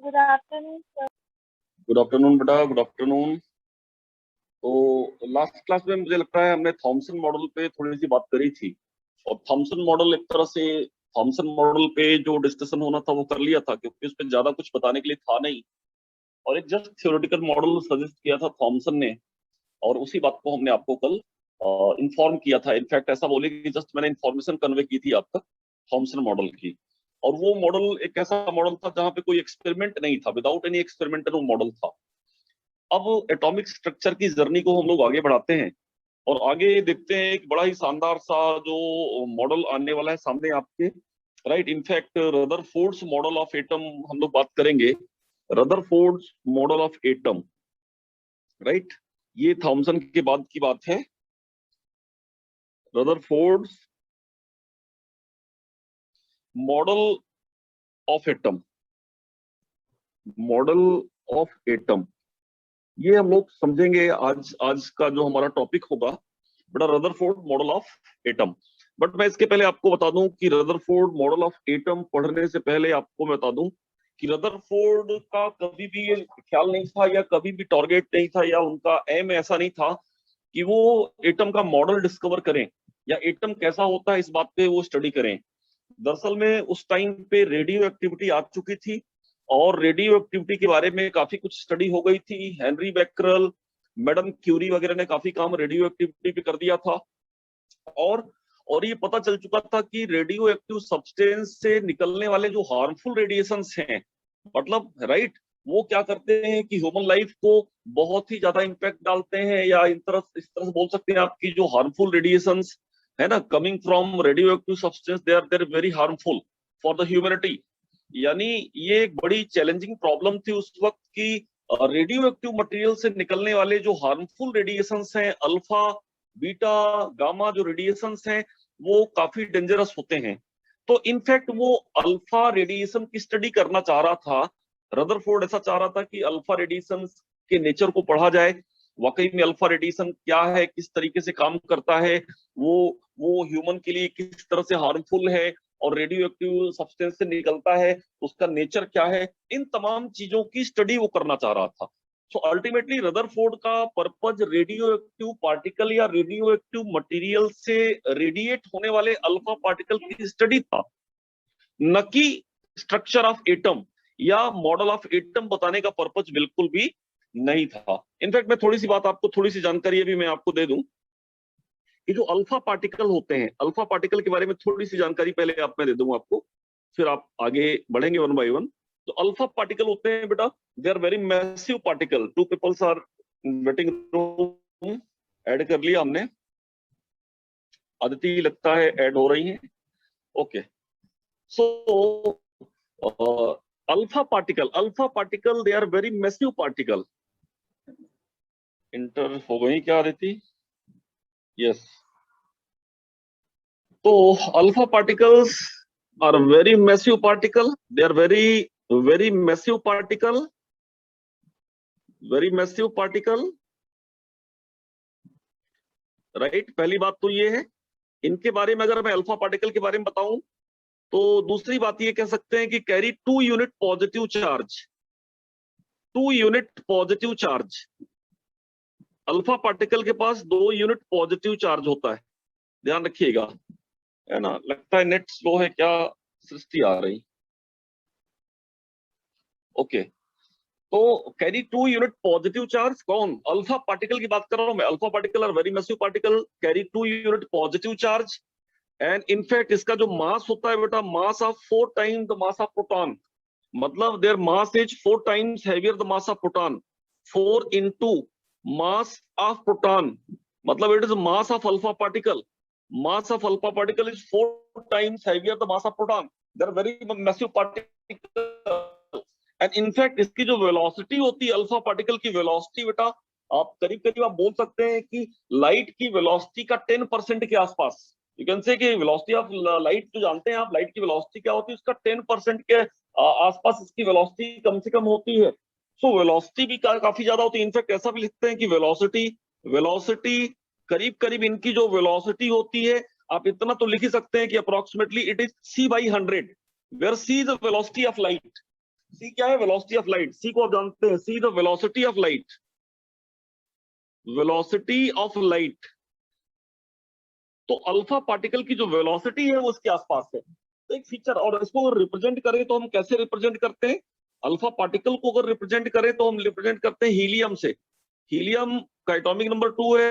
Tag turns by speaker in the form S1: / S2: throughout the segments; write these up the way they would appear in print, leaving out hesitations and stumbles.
S1: Good afternoon sir.
S2: Good afternoon बेटा, good afternoon. तो last class में मुझे लगता है हमने थॉमसन मॉडल पे थोड़ी सी बात करी थी, और थॉमसन मॉडल एक तरह से थॉमसन मॉडल पे जो डिस्कशन होना था वो कर लिया था, क्योंकि उस पर ज्यादा कुछ बताने के लिए था नहीं, और एक जस्ट थ्योरेटिकल मॉडल सजेस्ट किया था थॉमसन ने, और उसी बात को हमने आपको कल इन्फॉर्म किया था। इनफैक्ट ऐसा बोले कि जस्ट मैंने इन्फॉर्मेशन कन्वे की थी आप तक थॉमसन मॉडल की। और वो मॉडल एक ऐसा मॉडल था जहाँ पे कोई एक्सपेरिमेंट नहीं था, विदाउट एनी एक्सपेरिमेंटल वो मॉडल था। अब एटॉमिक स्ट्रक्चर की जर्नी को हम लोग आगे बढ़ाते हैं और आगे देखते हैं एक बड़ा ही शानदार सा जो मॉडल आने वाला है सामने आपके। Right, in fact Rutherford's model of atom हम लोग बात करेंगे। Rutherford's model of atom, right, ये थॉमसन के बाद की बात है। Rutherford's model of atom, model of atom, ये हम लोग समझेंगे आज का जो हमारा टॉपिक होगा, बड़ा Rutherford model of atom. But मैं इसके पहले आपको बता दूं कि रदरफोर्ड मॉडल ऑफ एटम पढ़ने से पहले आपको मैं बता दूं कि रदरफोर्ड का कभी भी ये ख्याल नहीं था या कभी भी टारगेट नहीं था या उनका एम ऐसा नहीं था कि वो एटम का मॉडल डिस्कवर करें या एटम कैसा होता है इस बात पे वो स्टडी करें। दरअसल में उस टाइम पे रेडियो एक्टिविटी आ चुकी थी और रेडियो एक्टिविटी के बारे में काफी कुछ स्टडी हो गई थी। हेनरी बैकरल, मैडम क्यूरी वगैरह ने काफी काम रेडियो एक्टिविटी पे कर दिया था, और ये पता चल चुका था कि रेडियो एक्टिव सब्सटेंस से निकलने वाले जो हार्मफुल रेडिएशंस हैं, मतलब राइट, वो क्या करते हैं कि ह्यूमन लाइफ को बहुत ही ज्यादा इंपैक्ट डालते हैं, या इस तरह से बोल सकते हैं आपकी जो हार्मफुल रेडिएशंस है ना, coming from radio active substance, they are very harmful for the humanity. यानी ये एक बड़ी चैलेंजिंग प्रॉब्लम थी उस वक्त की रेडियो एक्टिव मटेरियल से निकलने वाले जो हार्मफुल रेडिएशंस हैं, अल्फा बीटा गामा जो रेडिएशंस हैं, वो काफी डेंजरस होते हैं। तो इनफैक्ट वो अल्फा रेडिएशन की स्टडी करना चाह रहा था। रदरफोर्ड ऐसा चाह रहा था कि अल्फा रेडिएशन के नेचर को पढ़ा जाए, वाकई में अल्फा रेडिएशन क्या है, किस तरीके से काम करता है, वो वो ह्यूमन के लिए किस तरह से हार्मफुल है, और रेडियो एक्टिव सब्सटेंस से निकलता है उसका नेचर क्या है, इन तमाम चीजों की स्टडी वो करना चाह रहा था। सो अल्टीमेटली रदरफोर्ड का पर्पज रेडियो एक्टिव पार्टिकल या रेडियो एक्टिव मटेरियल से रेडिएट होने वाले अल्फा पार्टिकल की स्टडी था, न कि स्ट्रक्चर ऑफ एटम या मॉडल ऑफ एटम बताने का पर्पज बिल्कुल भी नहीं था। इनफैक्ट मैं थोड़ी सी बात आपको, थोड़ी सी जानकारी अभी मैं आपको दे दूं कि जो अल्फा पार्टिकल होते हैं, अल्फा पार्टिकल के बारे में थोड़ी सी जानकारी पहले मैं दे दूं आपको, फिर आप आगे बढ़ेंगे वन बाय वन। तो अल्फा पार्टिकल होते हैं बेटा, they are very massive particle. Two peoples are waiting room, add कर लिया हमने, अदिति लगता है ऐड हो रही है। Okay, so alpha particle they are very massive particle. Enter हो गई क्या अदिति? यस। तो alpha particles are very massive particle, they are very massive particle, very massive particle, right। पहली बात तो ये है इनके बारे में, अगर मैं अल्फा पार्टिकल के बारे में बताऊं तो दूसरी बात ये कह सकते हैं कि carry 2 unit positive charge, 2 unit positive charge. Alpha particle के पास 2 यूनिट पॉजिटिव चार्ज होता है, ध्यान रखिएगा, है ना। लगता है नेट स्लो है क्या, सृष्टि आ रही? ओके, तो कैरी 2 यूनिट पॉजिटिव चार्ज, कौन? अल्फा पार्टिकल की बात कर रहा हूं मैं। अल्फा पार्टिकल और very massive particle carry 2 unit positive charge, and in fact इसका जो मास होता है बेटा, mass of 4 times the mass of proton, मतलब their mass is 4 times heavier the mass of proton, 4 into mass of proton, मतलब it is mass of alpha particle, mass of alpha particle is 4 times heavier the mass of proton, they are very massive particle. And in fact इसकी जो velocity होती है alpha particle की, velocity बेटा आप करीब आप बोल सकते हैं कि लाइट की वेलोसिटी का 10% के आसपास, यू कैन से कि वेलोसिटी ऑफ लाइट, जो जानते हैं आप लाइट की वेलोसिटी क्या होती है, उसका 10% के आसपास इसकी वेलोसिटी कम से कम होती है। सो वेलोसिटी भी काफी ज्यादा होती है। इनफैक्ट ऐसा भी लिखते हैं कि वेलोसिटी करीब इनकी जो वेलोसिटी होती है, आप इतना तो लिख ही सकते हैं कि approximately it is c/100, where c is the velocity of light, C क्या है? Velocity of light. सी को आप जानते हैं, see the velocity of light, velocity of light. तो अल्फा पार्टिकल की जो वेलोसिटी है वो उसके आसपास है। तो एक फीचर, और इसको रिप्रेजेंट करें तो हम कैसे रिप्रेजेंट करते हैं? अल्फा पार्टिकल को अगर रिप्रेजेंट करें तो हम रिप्रेजेंट करते हैं हीलियम से। हीलियम का एटॉमिक नंबर 2 है,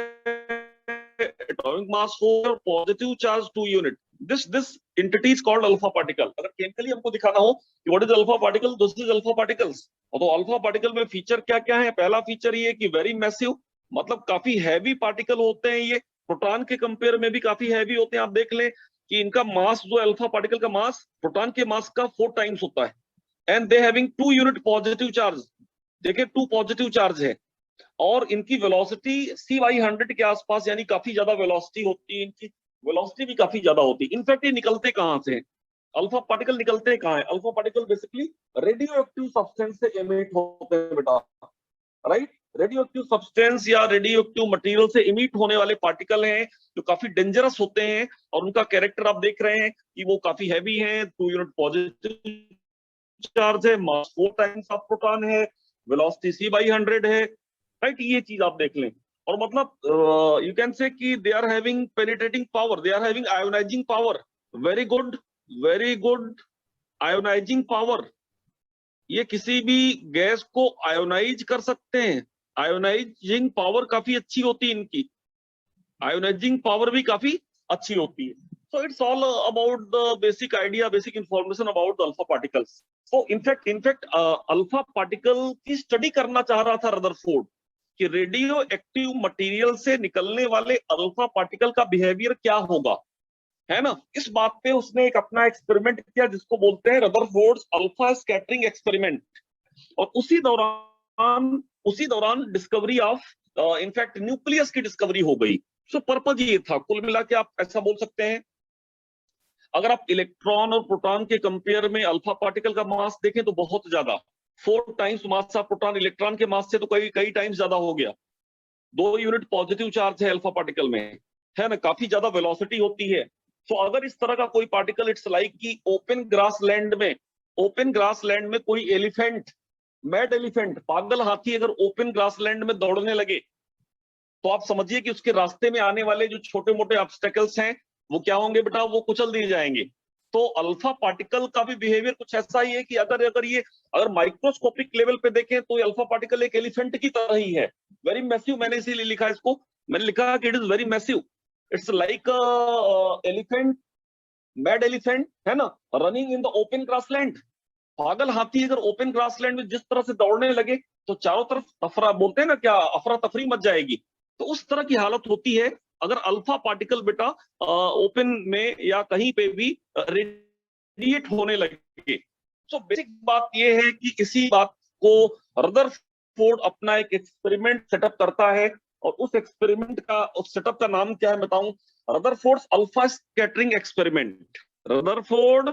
S2: atomic mass 4, positive charge 2 unit. This entity is called alpha particle. अगर केमिकली हमको दिखाना हो कि what is alpha particle, this is alpha particles. तो अल्फा पार्टिकल में फीचर क्या क्या है? पहला फीचर ये कि वेरी मैसिव, मतलब काफी हैवी पार्टिकल होते हैं ये, प्रोटॉन के कंपेयर में भी काफी हैवी होते हैं। आप देख लें कि इनका मास, जो अल्फा पार्टिकल का मास प्रोटॉन के मास का 4 टाइम्स होता है। And they having 2 unit positive charge. देखिए 2 पॉजिटिव चार्ज है। और इनकी वेलोसिटी CY100 के आसपास, यानी काफी ज्यादा वेलोसिटी होती है इनकी। वेलोसिटी भी काफी ज्यादा होती है। इनफैक्ट ये निकलते कहां से हैं? अल्फा पार्टिकल निकलते कहां है? Alpha particle basically radio active substance से एमिट होते हैं बेटा, राइट। रेडियो एक्टिव सब्सटेंस या रेडियो एक्टिव मटेरियल से इमिट होने वाले पार्टिकल हैं जो काफी डेंजरस होते हैं। और उनका कैरेक्टर आप देख रहे हैं कि वो काफी हैवी हैं, 2 यूनिट पॉजिटिव चार्ज है, मास 4 टाइम्स ऑफ प्रोटॉन है, वेलोसिटी C/100 है, राइट। ये चीज आप देख लें। और मतलब यू कैन से कि they are having penetrating power, they are having ionizing power. Very good, very good ionizing power. ये किसी भी गैस को आयोनाइज कर सकते हैं। आयोनाइजिंग पावर काफी अच्छी होती है इनकी, आयोनाइजिंग पावर भी काफी अच्छी होती है। So it's all about the basic idea, basic information about the alpha particles. So in fact, alpha particle की स्टडी करना चाह रहा था रदरफोर्ड कि रेडियो एक्टिव मटेरियल से निकलने वाले अल्फा पार्टिकल का बिहेवियर क्या होगा, है ना। इस बात पे उसने एक अपना एक्सपेरिमेंट किया जिसको बोलते हैं रदरफोर्ड्स अल्फा स्कैटरिंग एक्सपेरिमेंट। और उसी दौरान डिस्कवरी ऑफ इनफैक्ट न्यूक्लियस की डिस्कवरी हो गई। सो पर्पज ये था, कुल मिला के आप ऐसा बोल सकते हैं। अगर आप इलेक्ट्रॉन और प्रोटॉन के कंपेयर में अल्फा पार्टिकल का मास देखें तो बहुत ज्यादा, 4 times mass of proton electron के मास से तो कई कई टाइम्स ज्यादा हो गया। 2 यूनिट पॉजिटिव चार्ज है अल्फा पार्टिकल में, है ना, काफी ज्यादा वेलोसिटी होती है। तो अगर इस तरह का कोई पार्टिकल, इट्स लाइक कि ओपन ग्रास लैंड में कोई एलिफेंट, मैड एलिफेंट, पागल हाथी अगर ओपन ग्रास लैंड में दौड़ने लगे तो आप समझिए कि उसके रास्ते में आने वाले जो छोटे मोटे ऑब्स्टेकल्स हैं वो क्या होंगे बेटा? वो कुचल दिए जाएंगे। तो अल्फा पार्टिकल का भी बिहेवियर कुछ ऐसा ही है कि अगर माइक्रोस्कोपिक लेवल पे देखें तो अल्फा पार्टिकल एक एलिफेंट की तरह ही है, वेरी मैसिव। मैंने इसीलिए लिखा इसको, मैंने लिखा कि it is very massive, it's like elephant, mad elephant, है ना, running in the open grassland. पागल हाथी अगर ओपन ग्रासलैंड में जिस तरह से दौड़ने लगे तो चारों तरफ तफरा, बोलते हैं ना क्या, अफरा तफरी मच जाएगी। तो उस तरह की हालत होती है अगर अल्फा पार्टिकल बेटा ओपन में या कहीं पे भी रेडिएट होने लगे। सो बेसिक बात यह है कि इसी बात को रदरफोर्ड अपना एक एक्सपेरिमेंट सेटअप करता है। और उस सेटअप का नाम क्या है बताऊं? Rutherford's alpha scattering experiment. Rutherford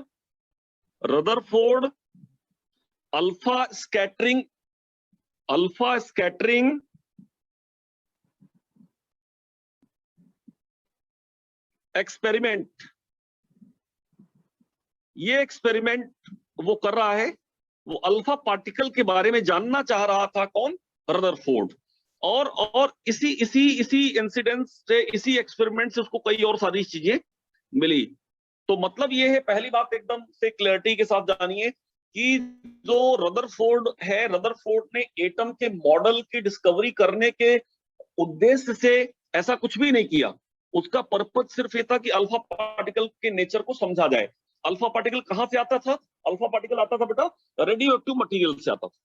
S2: alpha scattering experiment. ये एक्सपेरिमेंट वो कर रहा है, वो अल्फा पार्टिकल के बारे में जानना चाह रहा था। कौन? रदरफोर्ड। और इसी इंसिडेंट से, इसी एक्सपेरिमेंट से उसको कई और सारी चीजें मिली। तो मतलब ये है, पहली बात एकदम से क्लैरिटी के साथ जानिए कि जो रदरफोर्ड है, रदरफोर्ड ने एटम के मॉडल की डिस्कवरी करने के उद्देश्य से ऐसा कुछ भी नहीं किया। उसका पर्पज सिर्फ ये था कि अल्फा पार्टिकल के नेचर को समझा जाए। अल्फा पार्टिकल कहां से आता था? अल्फा पार्टिकल आता था बेटा रेडियो एक्टिव मटीरियल से आता था।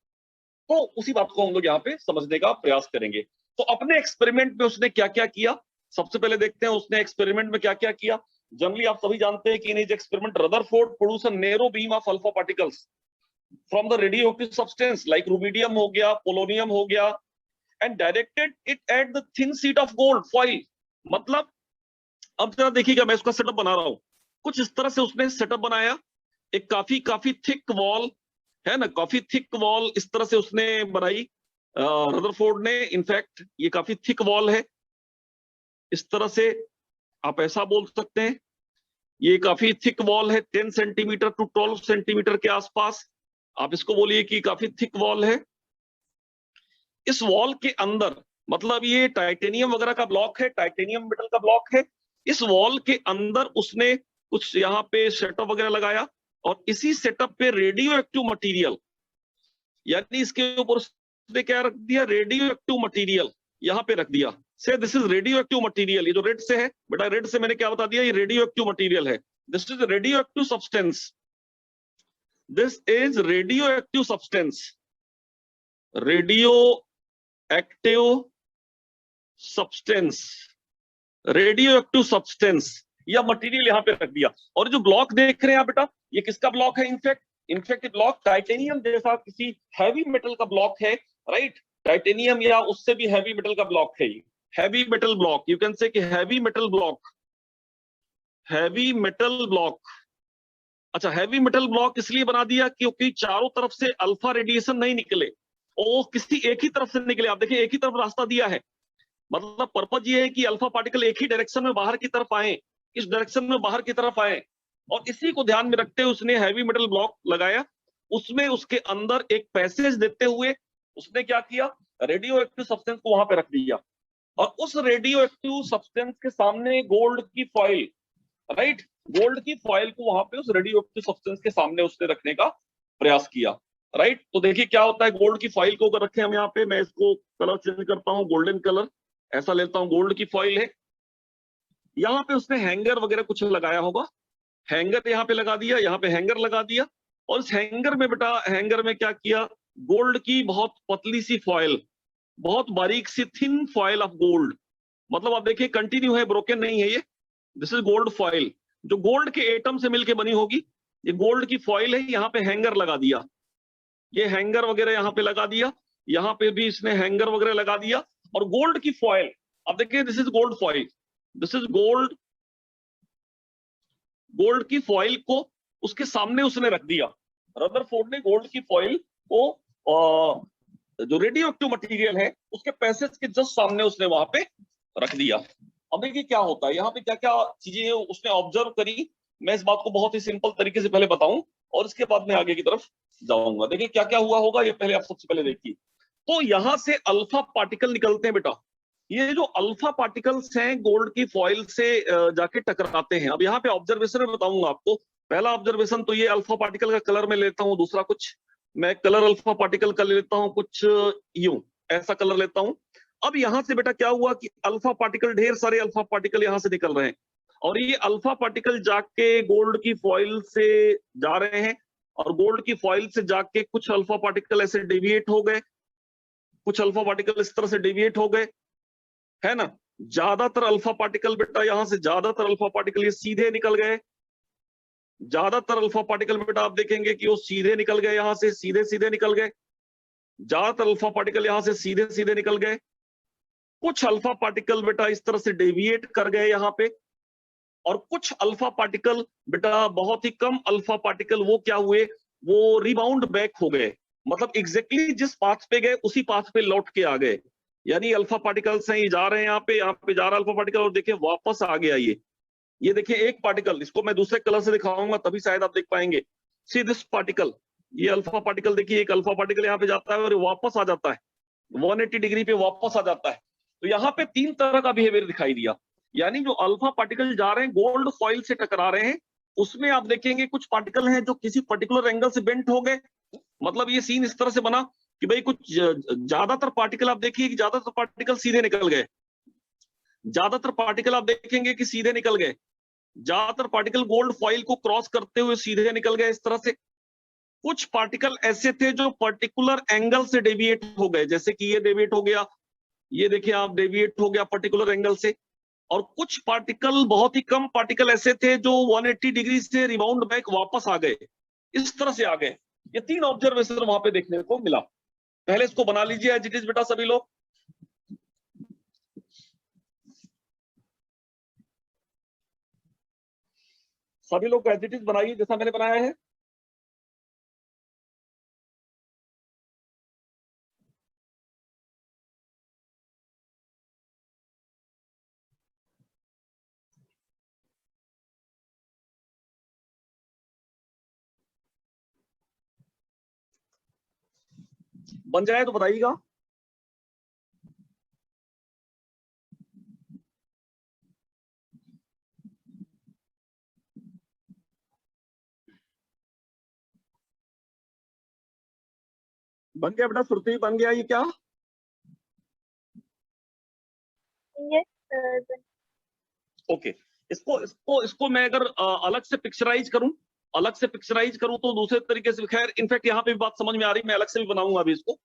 S2: तो उसी बात को हम लोग यहाँ पे समझने का प्रयास करेंगे। तो अपने एक्सपेरिमेंट में उसने क्या क्या किया, सबसे पहले देखते हैं उसने एक्सपेरिमेंट में क्या क्या किया। जनरली आप सभी जानते हैं कि in his experiment Rutherford produce a narrow beam of alpha particles from the radioactive substance like rubidium हो गया, पोलोनियम हो गया, and directed it at the thin sheet of gold foil. मतलब अब जरा देखिएगा, मैं इसका सेटअप बना रहा हूं, कुछ इस तरह से उसने सेटअप बनाया। एक काफी काफी थिक वॉल, है ना, काफी थिक वॉल इस तरह से उसने बनाई रदरफोर्ड ने। इनफैक्ट ये काफी थिक वॉल है, इस तरह से आप ऐसा बोल सकते हैं। ये काफी थिक वॉल है, 10 सेंटीमीटर टू 12 सेंटीमीटर के आसपास, आप इसको बोलिए कि काफी थिक वॉल है। इस वॉल के अंदर, मतलब ये टाइटेनियम वगैरह का ब्लॉक है, टाइटेनियम मेटल का ब्लॉक है। इस वॉल के अंदर उसने कुछ यहाँ पे सेटअप वगैरह लगाया, और इसी सेटअप पे रेडियो एक्टिव मटीरियल, यानी इसके ऊपर उसने क्या रख दिया, रेडियो एक्टिव मटीरियल यहाँ पे रख दिया। से this is radio active material. ये जो रेड से है बेटा, रेड से मैंने क्या बता दिया, ये रेडियो एक्टिव मटीरियल है। This is radio active substance, this is radio active substance, radio active substance, radio active substance या मटेरियल यहाँ पे रख दिया। और जो ब्लॉक देख रहे हैं आप बेटा, ये किसका ब्लॉक है? इनफैक्ट ब्लॉक टाइटेनियम जैसा किसी हैवी मेटल का ब्लॉक है, राइट? टाइटेनियम या उससे भी हैवी मेटल का ब्लॉक है ये, heavy metal block, you can say कि heavy metal block, heavy metal block. अच्छा, हैवी मेटल ब्लॉक इसलिए बना दिया क्योंकि चारों तरफ से अल्फा रेडिएशन नहीं निकले, वो किसी एक ही तरफ से निकले। आप देखिए, एक ही तरफ रास्ता दिया है, मतलब पर्पज ये है कि अल्फा पार्टिकल एक ही डायरेक्शन में बाहर की तरफ आए, इस डायरेक्शन में बाहर की तरफ आए। और इसी को ध्यान में रखते हुए उसने हैवी मेटल ब्लॉक लगाया। उसमें उसके अंदर एक पैसेज देते हुए उसने क्या किया, रेडियो एक्टिव सब्सटेंस को वहां पे रख दिया। और उस रेडियो एक्टिव सब्सटेंस के सामने गोल्ड की फॉइल, राइट, गोल्ड की फॉइल को वहां पे उस रेडियो एक्टिव सब्सटेंस के सामने उसने रखने का प्रयास किया, राइट। तो देखिए क्या होता है, गोल्ड की फॉइल को अगर रखें हम यहाँ पे, मैं इसको कलर चेंज करता हूँ, गोल्डन कलर ऐसा लेता हूँ, गोल्ड की फॉइल है। यहाँ पे उसने हैंगर वगैरह कुछ लगाया होगा, हैंगर यहाँ पे लगा दिया, यहाँ पे हैंगर लगा दिया। और इस हैंगर में बेटा, हैंगर में क्या किया, गोल्ड की बहुत पतली सी फॉइल, बहुत बारीक सी थिन फॉइल ऑफ गोल्ड, मतलब आप देखिए कंटिन्यू है, ब्रोकन नहीं है ये। दिस इज गोल्ड फॉइल, जो गोल्ड के एटम से मिलके बनी होगी, ये गोल्ड की फॉइल है। यहाँ पे हैंगर लगा दिया, ये हैंगर वगैरह यहाँ पे लगा दिया, यहाँ पे भी इसने हैंगर वगैरह लगा दिया। और गोल्ड की फॉइल, अब देखिए this is gold foil, this is gold, gold की फॉइल को उसके सामने उसने रख दिया। रदरफोर्ड ने गोल्ड की फॉइल को जो रेडियो एक्टिव मटीरियल है उसके पैसेज के जस्ट सामने उसने वहां पे रख दिया। अब देखिए क्या होता है, यहाँ पे क्या क्या चीजें उसने ऑब्जर्व करी, मैं इस बात को बहुत ही सिंपल तरीके से पहले बताऊं और इसके बाद में आगे की तरफ जाऊंगा। देखिए क्या क्या हुआ होगा, ये पहले आप सबसे पहले देखिए। तो यहां से अल्फा पार्टिकल निकलते हैं बेटा, ये जो अल्फा पार्टिकल्स हैं गोल्ड की फॉइल से जाके टकराते हैं। अब यहाँ पे ऑब्जर्वेशन में बताऊंगा आपको। पहला ऑब्जर्वेशन तो ये अल्फा पार्टिकल का कलर में लेता हूँ, दूसरा कुछ मैं कलर अल्फा पार्टिकल का ले लेता हूँ, कुछ यूं ऐसा कलर लेता हूँ। अब यहां से बेटा क्या हुआ कि अल्फा पार्टिकल, ढेर सारे अल्फा पार्टिकल यहां से निकल रहे हैं, और ये अल्फा पार्टिकल जाके गोल्ड की फॉइल से जा रहे हैं, और गोल्ड की फॉइल से जाके कुछ अल्फा पार्टिकल ऐसे डेविएट हो गए, कुछ अल्फा पार्टिकल इस तरह से डेविएट हो गए, है ना। ज्यादातर अल्फा पार्टिकल बेटा यहां से, ज्यादातर अल्फा पार्टिकल ये सीधे निकल गए, ज्यादातर अल्फा पार्टिकल बेटा आप देखेंगे कि वो सीधे निकल गए, यहां से सीधे सीधे निकल गए, ज्यादातर अल्फा पार्टिकल यहां से सीधे सीधे निकल गए। कुछ अल्फा पार्टिकल बेटा इस तरह से डेविएट कर गए यहाँ पे, और कुछ अल्फा पार्टिकल बेटा, बहुत ही कम अल्फा पार्टिकल वो क्या हुए, वो रिबाउंड बैक हो गए, मतलब एग्जैक्टली जिस पाथ पे गए उसी पाथ पे लौट के आ गए। यानी अल्फा पार्टिकल्स हैं, ये जा रहे हैं यहाँ पे जा रहा अल्फा पार्टिकल, और देखिए वापस आ गया ये देखिए एक पार्टिकल, इसको मैं दूसरे कलर से दिखाऊंगा तभी शायद आप देख पाएंगे। सी दिस पार्टिकल, ये अल्फा पार्टिकल देखिए, एक अल्फा पार्टिकल यहाँ पे जाता है और वापस आ जाता है, 180 डिग्री पे वापस आ जाता है। तो यहाँ पे तीन तरह का बिहेवियर दिखाई दिया। यानी जो अल्फा पार्टिकल जा रहे हैं गोल्ड फॉइल से टकरा रहे हैं, उसमें आप देखेंगे कुछ पार्टिकल हैं जो किसी पर्टिकुलर एंगल से बेंट हो गए, मतलब ये सीन इस तरह से बना कि भाई कुछ ज्यादातर पार्टिकल आप देखिए कि ज्यादातर पार्टिकल सीधे निकल गए, ज्यादातर पार्टिकल आप देखेंगे कि सीधे निकल गए, ज्यादातर पार्टिकल गोल्ड फॉइल को क्रॉस करते हुए सीधे निकल गए इस तरह से। कुछ पार्टिकल ऐसे थे जो पर्टिकुलर एंगल से डेविएट हो गए, जैसे कि ये डेविएट हो गया, ये देखिए आप डेविएट हो गया पर्टिकुलर एंगल से। और कुछ पार्टिकल, बहुत ही कम पार्टिकल ऐसे थे जो 180 डिग्री से रिबाउंड बैक वापस आ गए, इस तरह से आ गए। ये तीन ऑब्जर्वेशन वहां पे देखने को मिला। पहले इसको बना लीजिए एज इट इज बेटा सभी लोग, सभी लोग एज इट इज बनाइए जैसा मैंने बनाया है। बन जाए तो बताइएगा। बन गया बेटा, श्रुति बन गया ये क्या?
S1: Yes sir.
S2: ओके, इसको इसको इसको मैं अगर अलग से पिक्चराइज करूं तो दूसरे तरीके से, खैर इनफैक्ट यहाँ पे भी बात समझ में आ रही, मैं अलग से भी बनाऊंगा अभी इसको।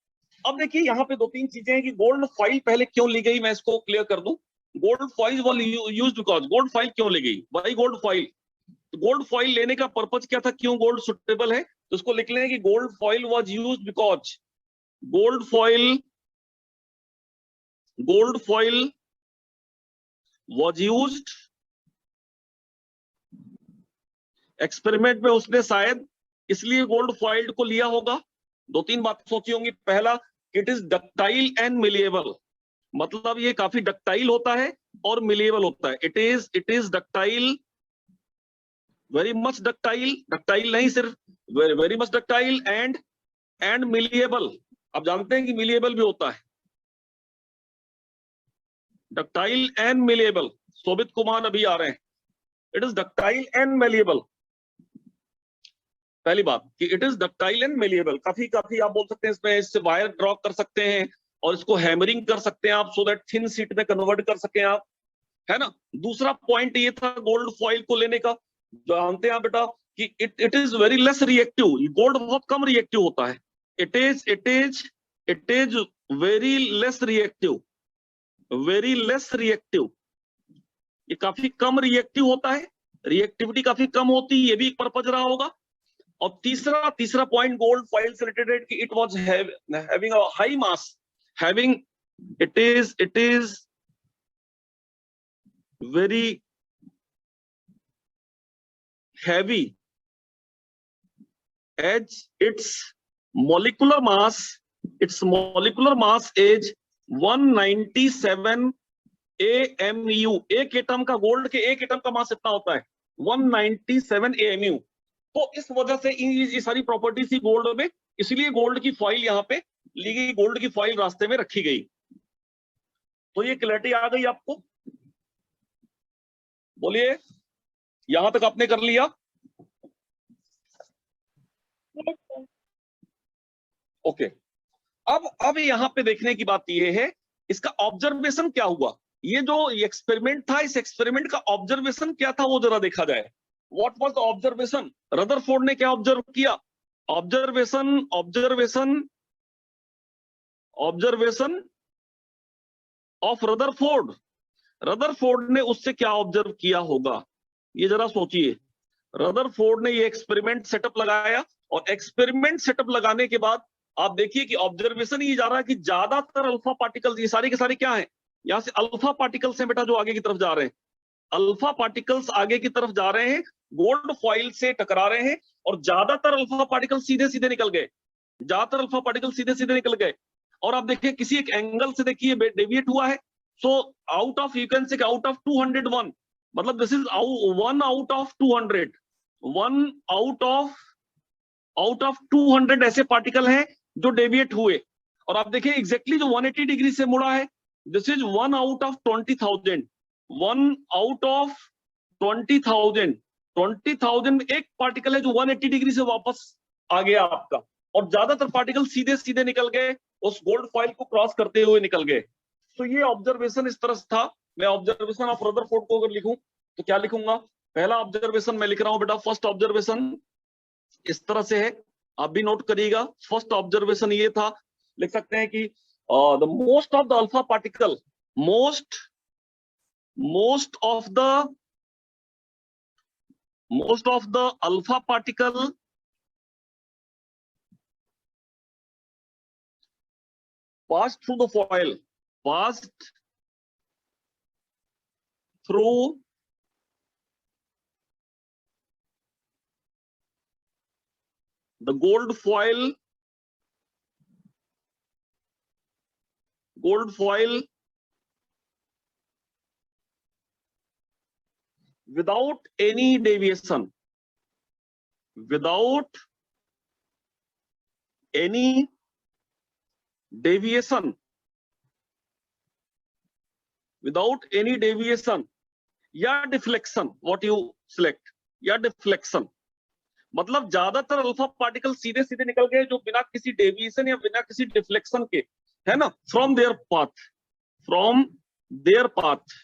S2: अब देखिए यहाँ पे दो तीन चीजें हैं कि गोल्ड फॉइल पहले क्यों ली गई, मैं इसको क्लियर कर दूं। Gold foil was used because, gold foil क्यों ली गई, why gold foil? Gold foil लेने का पर्पज क्या था, क्यों गोल्ड सुटेबल है, तो उसको लिख लें कि gold foil was used because gold foil was used experiment में, उसने शायद इसलिए गोल्ड फॉइल्ड को लिया होगा। दो तीन बात सोची होंगी। पहला, it is ductile and malleable, मतलब ये काफी डक्टाइल होता है और मिलिएबल होता है। It is ductile, very much ductile, ductile नहीं सिर्फ very much ductile, and malleable. आप जानते हैं कि मिलिएबल भी होता है, डक्टाइल एंड मिलिएबल। शोभित कुमार अभी आ रहे हैं। It is ductile and malleable, पहली बात कि it is ductile and malleable. काफी काफी आप बोल सकते हैं इसमें, इससे वायर ड्रॉ कर सकते हैं और इसको हैमरिंग कर सकते हैं आप, सो दैट थिन शीट में कन्वर्ट कर सके आप, है ना। दूसरा पॉइंट ये था गोल्ड फॉइल को लेने का, जानते हैं आप बेटा कि it is very less reactive, gold बहुत कम रिएक्टिव होता है। It is very less reactive, very less reactive, ये काफी कम रिएक्टिव होता है, रिएक्टिविटी काफी कम होती है, ये भी एक पर्पज रहा होगा। और तीसरा पॉइंट गोल्ड फॉइल से रिलेटेड कि it was having a high mass, having it is very heavy as it's molecular mass, its molecular mass is 197 AMU। एक एटम का, गोल्ड के एक एटम का मास इतना होता है 197 AMU। तो इस वजह से ये सारी प्रॉपर्टी थी गोल्ड में, इसलिए गोल्ड की फॉइल यहाँ पे ली गई, गोल्ड की फॉइल रास्ते में रखी गई। तो ये क्लैरिटी आ गई आपको? बोलिए, यहां तक आपने कर लिया?
S1: Yes sir.
S2: ओके, अब यहाँ पे देखने की बात ये है, इसका ऑब्जर्वेशन क्या हुआ, ये जो एक्सपेरिमेंट था, इस एक्सपेरिमेंट का ऑब्जर्वेशन क्या था वो जरा देखा जाए। What was the observation? Rutherford ने क्या ऑब्जर्व किया? Observation of Rutherford. रदरफोर्ड ने उससे क्या ऑब्जर्व किया होगा, ये जरा सोचिए। रदरफोर्ड ने ये एक्सपेरिमेंट सेटअप लगाया, और एक्सपेरिमेंट सेटअप लगाने के बाद आप देखिए कि ऑब्जर्वेशन ये जा रहा है कि ज्यादातर अल्फा पार्टिकल्स, ये सारे के सारे क्या है, यहाँ से अल्फा पार्टिकल्स हैं बेटा जो आगे की तरफ जा रहे हैं, अल्फा पार्टिकल्स आगे की तरफ जा रहे हैं, गोल्ड फॉइल से टकरा रहे हैं, और ज्यादातर अल्फा पार्टिकल सीधे सीधे निकल गए, ज्यादातर अल्फा पार्टिकल सीधे सीधे निकल गए। और आप देखिए किसी एक एंगल से देखिए डेविएट हुआ है। So out of, you can से आउट ऑफ 201, मतलब this is 1 out of 200, 1 out of 200 ऐसे पार्टिकल हैं जो डेविएट हुए। और आप देखिए एग्जैक्टली जो 180 डिग्री से मुड़ा है, this is 1 out of 20,000, 1 out of 20,000, 20,000 में एक पार्टिकल है जो 180 डिग्री से वापस आ गया आपका, और ज्यादातर पार्टिकल सीधे सीधे निकल गए, उस गोल्ड फॉइल को क्रॉस करते हुए निकल गए। तो ये ऑब्जर्वेशन इस तरह से था। मैं ऑब्जर्वेशन ऑफ रदरफोर्ड को अगर लिखूं तो क्या लिखूंगा? पहला ऑब्जर्वेशन मैं लिख रहा हूं बेटा, फर्स्ट ऑब्जर्वेशन इस तरह से है, आप भी नोट करिएगा। फर्स्ट ऑब्जर्वेशन ये था, लिख सकते हैं कि the most of the alpha particle, most of the alpha particle passed through the foil, passed through the gold foil without any deviation, without any deviation, without any deviation या deflection, what you select, या deflection, मतलब ज्यादातर alpha particle सीधे सीधे निकल गए जो बिना किसी डेविएशन या बिना किसी डिफ्लेक्शन के, है ना, फ्रॉम देयर पाथ।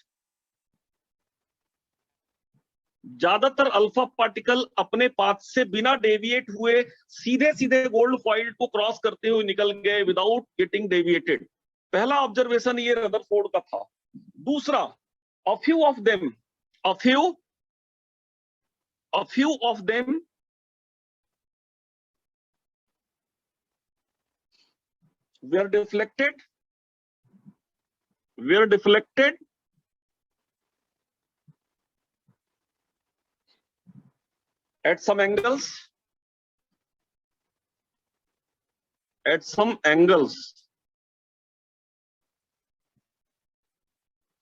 S2: ज्यादातर अल्फा पार्टिकल अपने पाथ से बिना डेविएट हुए सीधे सीधे गोल्ड फॉइल को क्रॉस करते हुए निकल गए विदाउट गेटिंग डेविएटेड। पहला ऑब्जर्वेशन ये रदरफोर्ड का था। दूसरा, a few of them were deflected at some angles,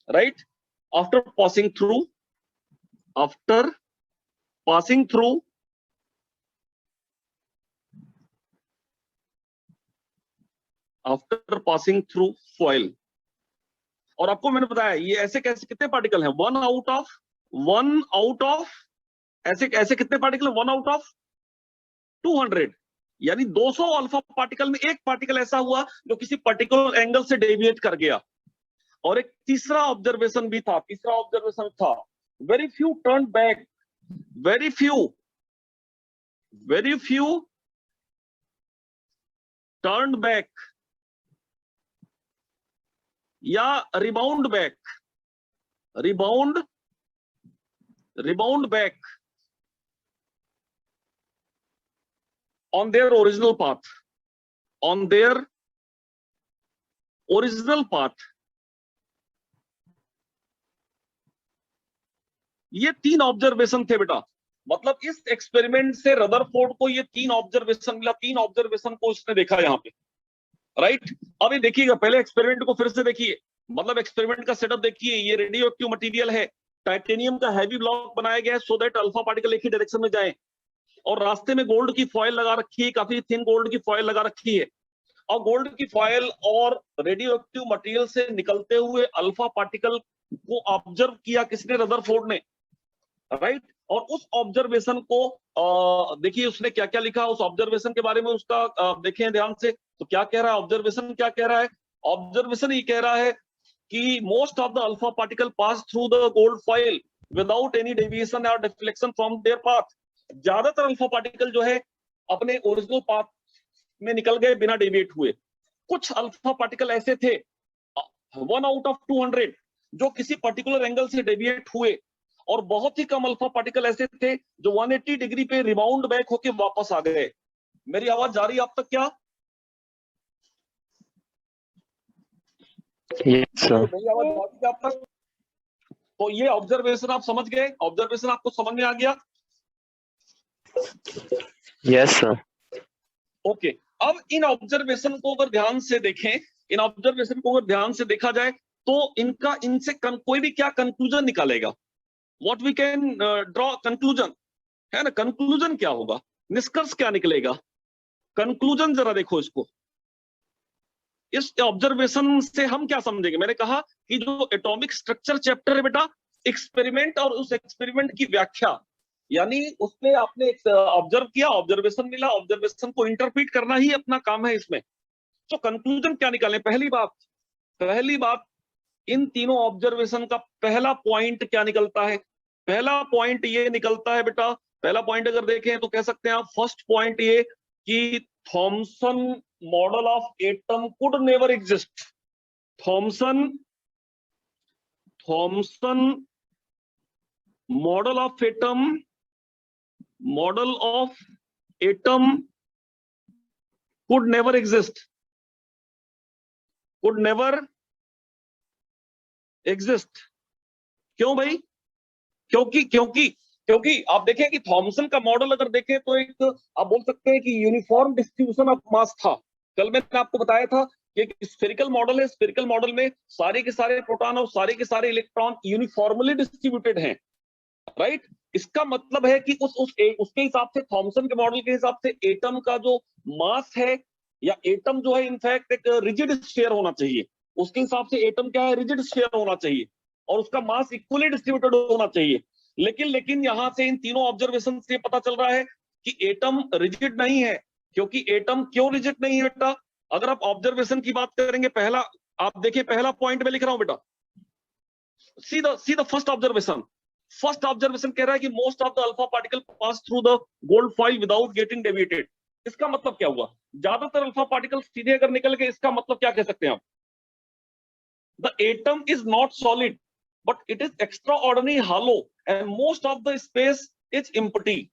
S2: right, after passing through foil। और आपको मैंने बताया ये ऐसे कैसे कितने पार्टिकल हैं, वन आउट ऑफ ऐसे कितने पार्टिकल है, 1 आउट ऑफ 200, यानी 200 अल्फा पार्टिकल में एक पार्टिकल ऐसा हुआ जो किसी पर्टिकुलर एंगल से डेविएट कर गया। और एक तीसरा ऑब्जर्वेशन था, very few turn back, very few turn back या rebound back on their original path, ये 3 ऑब्जर्वेशन थे बेटा। मतलब इस एक्सपेरिमेंट से रदरफोर्ड को ये 3 ऑब्जर्वेशन मिला, 3 ऑब्जर्वेशन को उसने देखा यहाँ पे, राइट। अब ये देखिएगा, पहले एक्सपेरिमेंट को फिर से देखिए, मतलब एक्सपेरिमेंट का सेटअप देखिए। ये रेडियो एक्टिव मटेरियल है, टाइटेनियम का हैवी ब्लॉक बनाया गया है सो दैट अल्फा पार्टिकल एक ही डायरेक्शन में जाए, और रास्ते में गोल्ड की फॉयल लगा रखी है, काफी थिन गोल्ड की फॉयल लगा रखी है, और गोल्ड की फॉयल और रेडियो एक्टिव मटेरियल से निकलते हुए अल्फा पार्टिकल को ऑब्जर्व किया किसने, रदरफोर्ड ने, राइट। और उस ऑब्जर्वेशन को देखिए उसने क्या क्या लिखा उस ऑब्जर्वेशन के बारे में, उसका देखें ध्यान से। तो क्या कह रहा है ऑब्जर्वेशन, क्या कह रहा है ऑब्जर्वेशन, ये कह रहा है कि most of the alpha particle pass through the gold foil without any deviation और डिफ्लेक्शन फ्रॉम देयर पाथ। ज्यादातर अल्फा पार्टिकल जो है अपने ओरिजिनल पाथ में निकल गए बिना डेविएट हुए। कुछ अल्फा पार्टिकल ऐसे थे 1 आउट ऑफ 200 जो किसी पर्टिकुलर एंगल से डेविएट हुए, और बहुत ही कम अल्फा पार्टिकल ऐसे थे जो 180 डिग्री पे रिबाउंड बैक होके वापस आ गए। मेरी आवाज जा रही है आप तक क्या?
S3: Yes, sir.
S2: मेरी आवाज जा रही है आप तक? तो ये ऑब्जर्वेशन आप समझ गए, ऑब्जर्वेशन आपको समझ में आ गया?
S3: Yes, sir.
S2: ओके, अब इन ऑब्जर्वेशन को अगर ध्यान से देखें, इन ऑब्जर्वेशन को अगर ध्यान से देखा जाए तो इनसे कोई भी क्या कंक्लूजन निकालेगा, what we can draw conclusion, है ना। कंक्लूजन क्या होगा, निष्कर्ष क्या निकलेगा, कंक्लूजन जरा देखो इसको। इस ऑब्जर्वेशन से हम क्या समझेंगे, मैंने कहा कि जो एटॉमिक स्ट्रक्चर चैप्टर है बेटा, एक्सपेरिमेंट और उस एक्सपेरिमेंट की व्याख्या, यानी उसमें आपने ऑब्जर्व किया, ऑब्जर्वेशन मिला, ऑब्जर्वेशन को इंटरप्रीट करना ही अपना काम है इसमें। तो कंक्लूजन क्या निकालें, पहली बात इन तीनों ऑब्जर्वेशन का पहला पॉइंट क्या निकलता है, पहला पॉइंट ये निकलता है बेटा, पहला पॉइंट अगर देखें तो कह सकते हैं आप फर्स्ट पॉइंट ये कि Thompson model of atom could never exist. Thompson model of atom could never exist, क्यों भाई? क्योंकि आप देखें कि थॉमसन का मॉडल अगर देखें तो एक आप बोल सकते हैं कि यूनिफॉर्म डिस्ट्रीब्यूशन ऑफ मास था। कल मैंने आपको बताया था कि एक स्फेरिकल मॉडल है, स्फेरिकल मॉडल में सारे के सारे प्रोटॉन और सारे के सारे इलेक्ट्रॉन यूनिफॉर्मली डिस्ट्रीब्यूटेड हैं, राइट। इसका मतलब है कि उसके हिसाब से, थॉमसन के मॉडल के हिसाब से एटम का जो मास है या एटम जो है इनफैक्ट एक रिजिड स्फीयर होना चाहिए, उसके हिसाब से एटम क्या है, रिजिड स्फीयर होना चाहिए और उसका मास इक्वली डिस्ट्रीब्यूटेड होना चाहिए। लेकिन यहां से इन तीनों ऑब्जर्वेशन से पता चल रहा है कि एटम रिजिड नहीं है। क्योंकि एटम क्यों रिजिड नहीं है बेटा, अगर आप ऑब्जर्वेशन की बात करेंगे, पहला आप देखिए, पहला पॉइंट में लिख रहा हूं बेटा, see the first observation. First observation कह रहा है कि most of the alpha particle pass through the gold foil without getting deviated. इसका मतलब क्या हुआ, ज्यादातर अल्फा पार्टिकल सीधे अगर निकल गए, इसका मतलब क्या कह सकते हैं आप, the atom is not solid but it is extra ordinary hollow and most of the space is empty.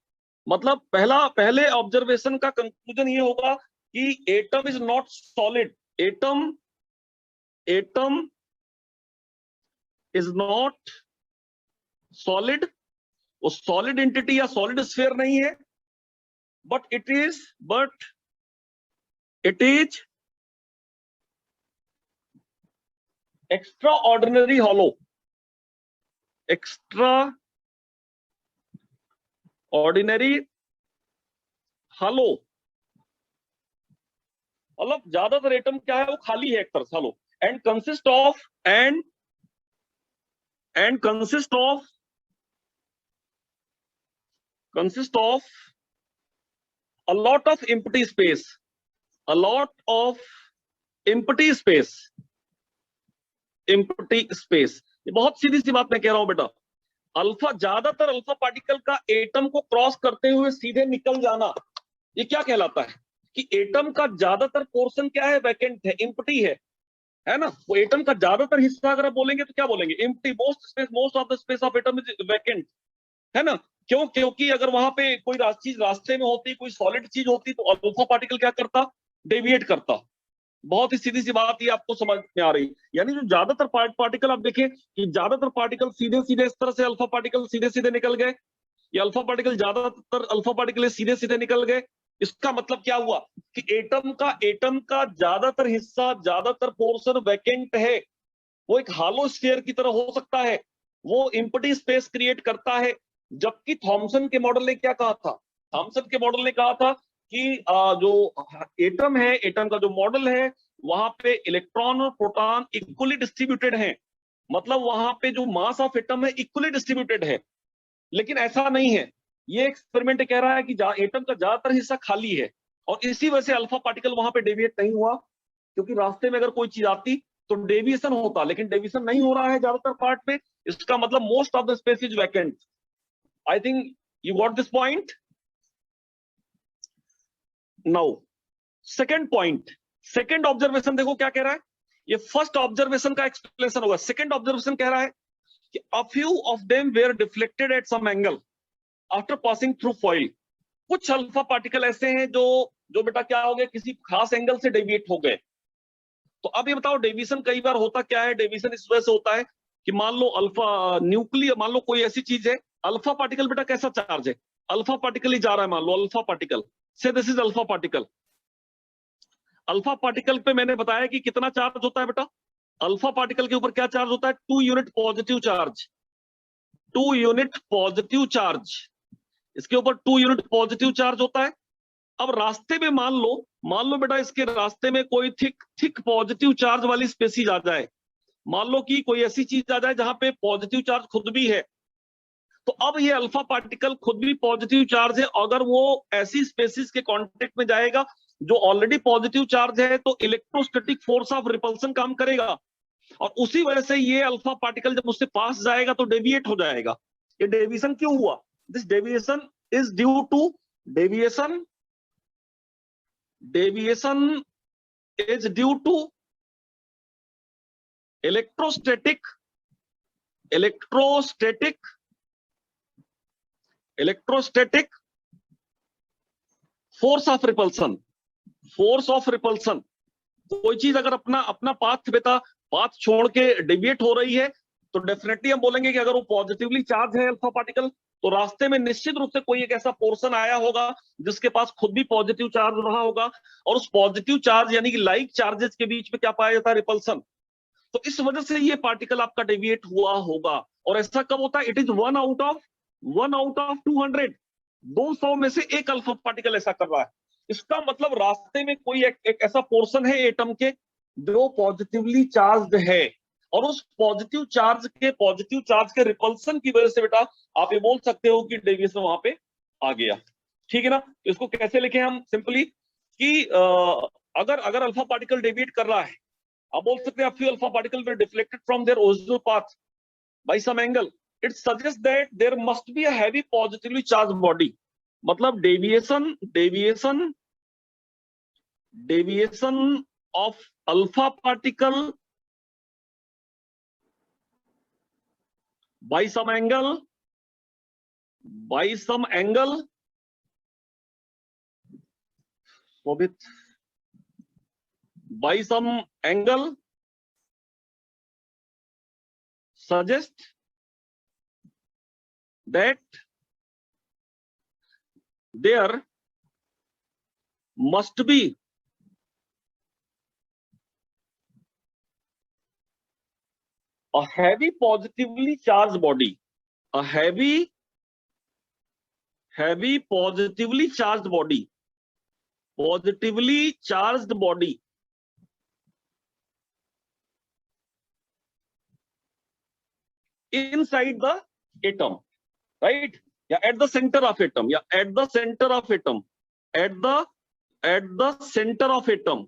S2: मतलब पहले ऑब्जर्वेशन का कंक्लूजन ये होगा कि atom is not solid, atom is not solid, वो सॉलिड एंटिटी या सॉलिड स्फीयर नहीं है, but it is extra ordinary hollow, extra ordinary hollow. मतलब ज्यादातर एटम क्या है, वो खाली है एक तरह से, hollow, and consist of a lot of empty space, a lot of empty space, ये बहुत सीधी सी बात मैं कह रहा हूं बेटा। ज्यादातर अल्फा पार्टिकल का एटम को क्रॉस करते हुए सीधे निकल जाना, ये क्या कहलाता है कि एटम का ज्यादातर पोर्शन क्या है, वैकेंट है, एम्प्टी है ना। वो एटम का ज्यादातर हिस्सा अगर आप बोलेंगे तो क्या बोलेंगे, empty, most of the space of atom is vacant, है ना। क्यों, क्योंकि अगर वहां पे कोई चीज रास्ते में होती, कोई सॉलिड चीज होती, तो अल्फा पार्टिकल क्या करता, डेविएट करता। बहुत ही सीधी सी बात ये आपको समझ में आ रही। यानी जो ज्यादातर पार्टिकल आप देखें कि ज्यादातर पार्टिकल सीधे सीधे इस तरह से अल्फा पार्टिकल सीधे सीधे निकल गए, या ज्यादातर अल्फा पार्टिकल सीधे सीधे निकल गए। इसका मतलब क्या हुआ कि एटम का ज्यादातर हिस्सा, ज्यादातर पोर्शन वैकेंट है, वो एक हालो स्फीयर की तरह हो सकता है, वो एम्प्टी स्पेस क्रिएट करता है। जबकि थॉमसन के मॉडल ने क्या कहा था, थॉमसन के मॉडल ने कहा था कि जो एटम है, एटम का जो मॉडल है, वहां पे इलेक्ट्रॉन और प्रोटॉन इक्वली डिस्ट्रीब्यूटेड हैं। मतलब वहां पे जो मास ऑफ एटम है इक्वली डिस्ट्रीब्यूटेड है। लेकिन ऐसा नहीं है, ये एक्सपेरिमेंट कह रहा है कि एटम का ज्यादातर हिस्सा खाली है, और इसी वजह से अल्फा पार्टिकल वहां पे डेविएट नहीं हुआ। क्योंकि रास्ते में अगर कोई चीज आती तो डेविएशन होता, लेकिन डेविएशन नहीं हो रहा है ज्यादातर पार्ट में। इसका मतलब most of the space is vacant. I think you got this point. Now second point, second observation देखो क्या कह रहा है। ये फर्स्ट ऑब्जर्वेशन का एक्सप्लेनेशन होगा। सेकेंड ऑब्जर्वेशन कह रहा है कि a few of them were deflected at some angle after passing through foil। कुछ अल्फा पार्टिकल ऐसे हैं जो बेटा क्या हो गए, किसी खास एंगल से डेविएट हो गए। तो अब ये बताओ, डेविएशन कई बार होता क्या है, डेविएशन इस वजह से होता है कि मान लो अल्फा न्यूक्लियर, मान लो कोई ऐसी चीज है, अल्फा पार्टिकल बेटा कैसा चार्ज है, अल्फा पार्टिकल ही जा रहा है, मान लो अल्फा पार्टिकल से, this is alpha particle. Alpha particle पे मैंने बताया कि कितना चार्ज होता है बेटा, अल्फा पार्टिकल के ऊपर क्या चार्ज होता है, 2 unit positive charge, 2 unit positive charge, इसके ऊपर 2 यूनिट पॉजिटिव चार्ज होता है। अब रास्ते में मान लो बेटा इसके रास्ते में कोई थिक पॉजिटिव चार्ज वाली स्पेसीज आ जाए, मान लो कि कोई ऐसी चीज आ जाए जहां पे पॉजिटिव चार्ज खुद भी है, तो अब ये अल्फा पार्टिकल खुद भी पॉजिटिव चार्ज है, अगर वो ऐसी स्पेसीज के कांटेक्ट में जाएगा जो ऑलरेडी पॉजिटिव चार्ज है, तो इलेक्ट्रोस्टैटिक फोर्स ऑफ रिपल्सन काम करेगा, और उसी वजह से ये अल्फा पार्टिकल जब उससे पास जाएगा तो डेविएट हो जाएगा। ये डेविएशन क्यों हुआ, this deviation is due to deviation is due to electrostatic force of repulsion, कोई चीज अगर अपना पाथ छोड़ के डेविएट हो रही है, तो डेफिनेटली हम बोलेंगे कि अगर वो पॉजिटिवली चार्ज है अल्फा पार्टिकल, तो रास्ते में निश्चित रूप से कोई एक ऐसा पोर्शन आया होगा जिसके पास खुद भी पॉजिटिव चार्ज रहा होगा, और उस पॉजिटिव चार्ज यानी कि लाइक चार्जेस के बीच में क्या पाया जाता है, रिपल्सन। तो इस वजह से ये पार्टिकल आपका डेविएट हुआ होगा। और ऐसा कब होता है, इट इज 1 आउट ऑफ 200, 200 में से एक अल्फा पार्टिकल ऐसा कर रहा है। इसका मतलब रास्ते में कोई एक ऐसा पोर्शन है एटम के जो पॉजिटिवली चार्ज्ड है, और उस पॉजिटिव चार्ज के रिपल्सन की वजह से बेटा आप ये बोल सकते हो कि डेविएशन वहां पे आ गया। ठीक है ना? तो इसको कैसे लिखें हम सिंपली कि अगर अगर अल्फा पार्टिकल डेविएट कर रहा है, आप बोल सकते हैं few alpha particle were deflected from their original path by some angle, it suggest that there must be a heavy positively charge body. मतलब deviation of alpha particle by some angle Shobit, by some angle suggest that there must be a heavy positively charged body, a heavy positively charged body inside the atom, right? Yeah, at the center of atom, at the center of atom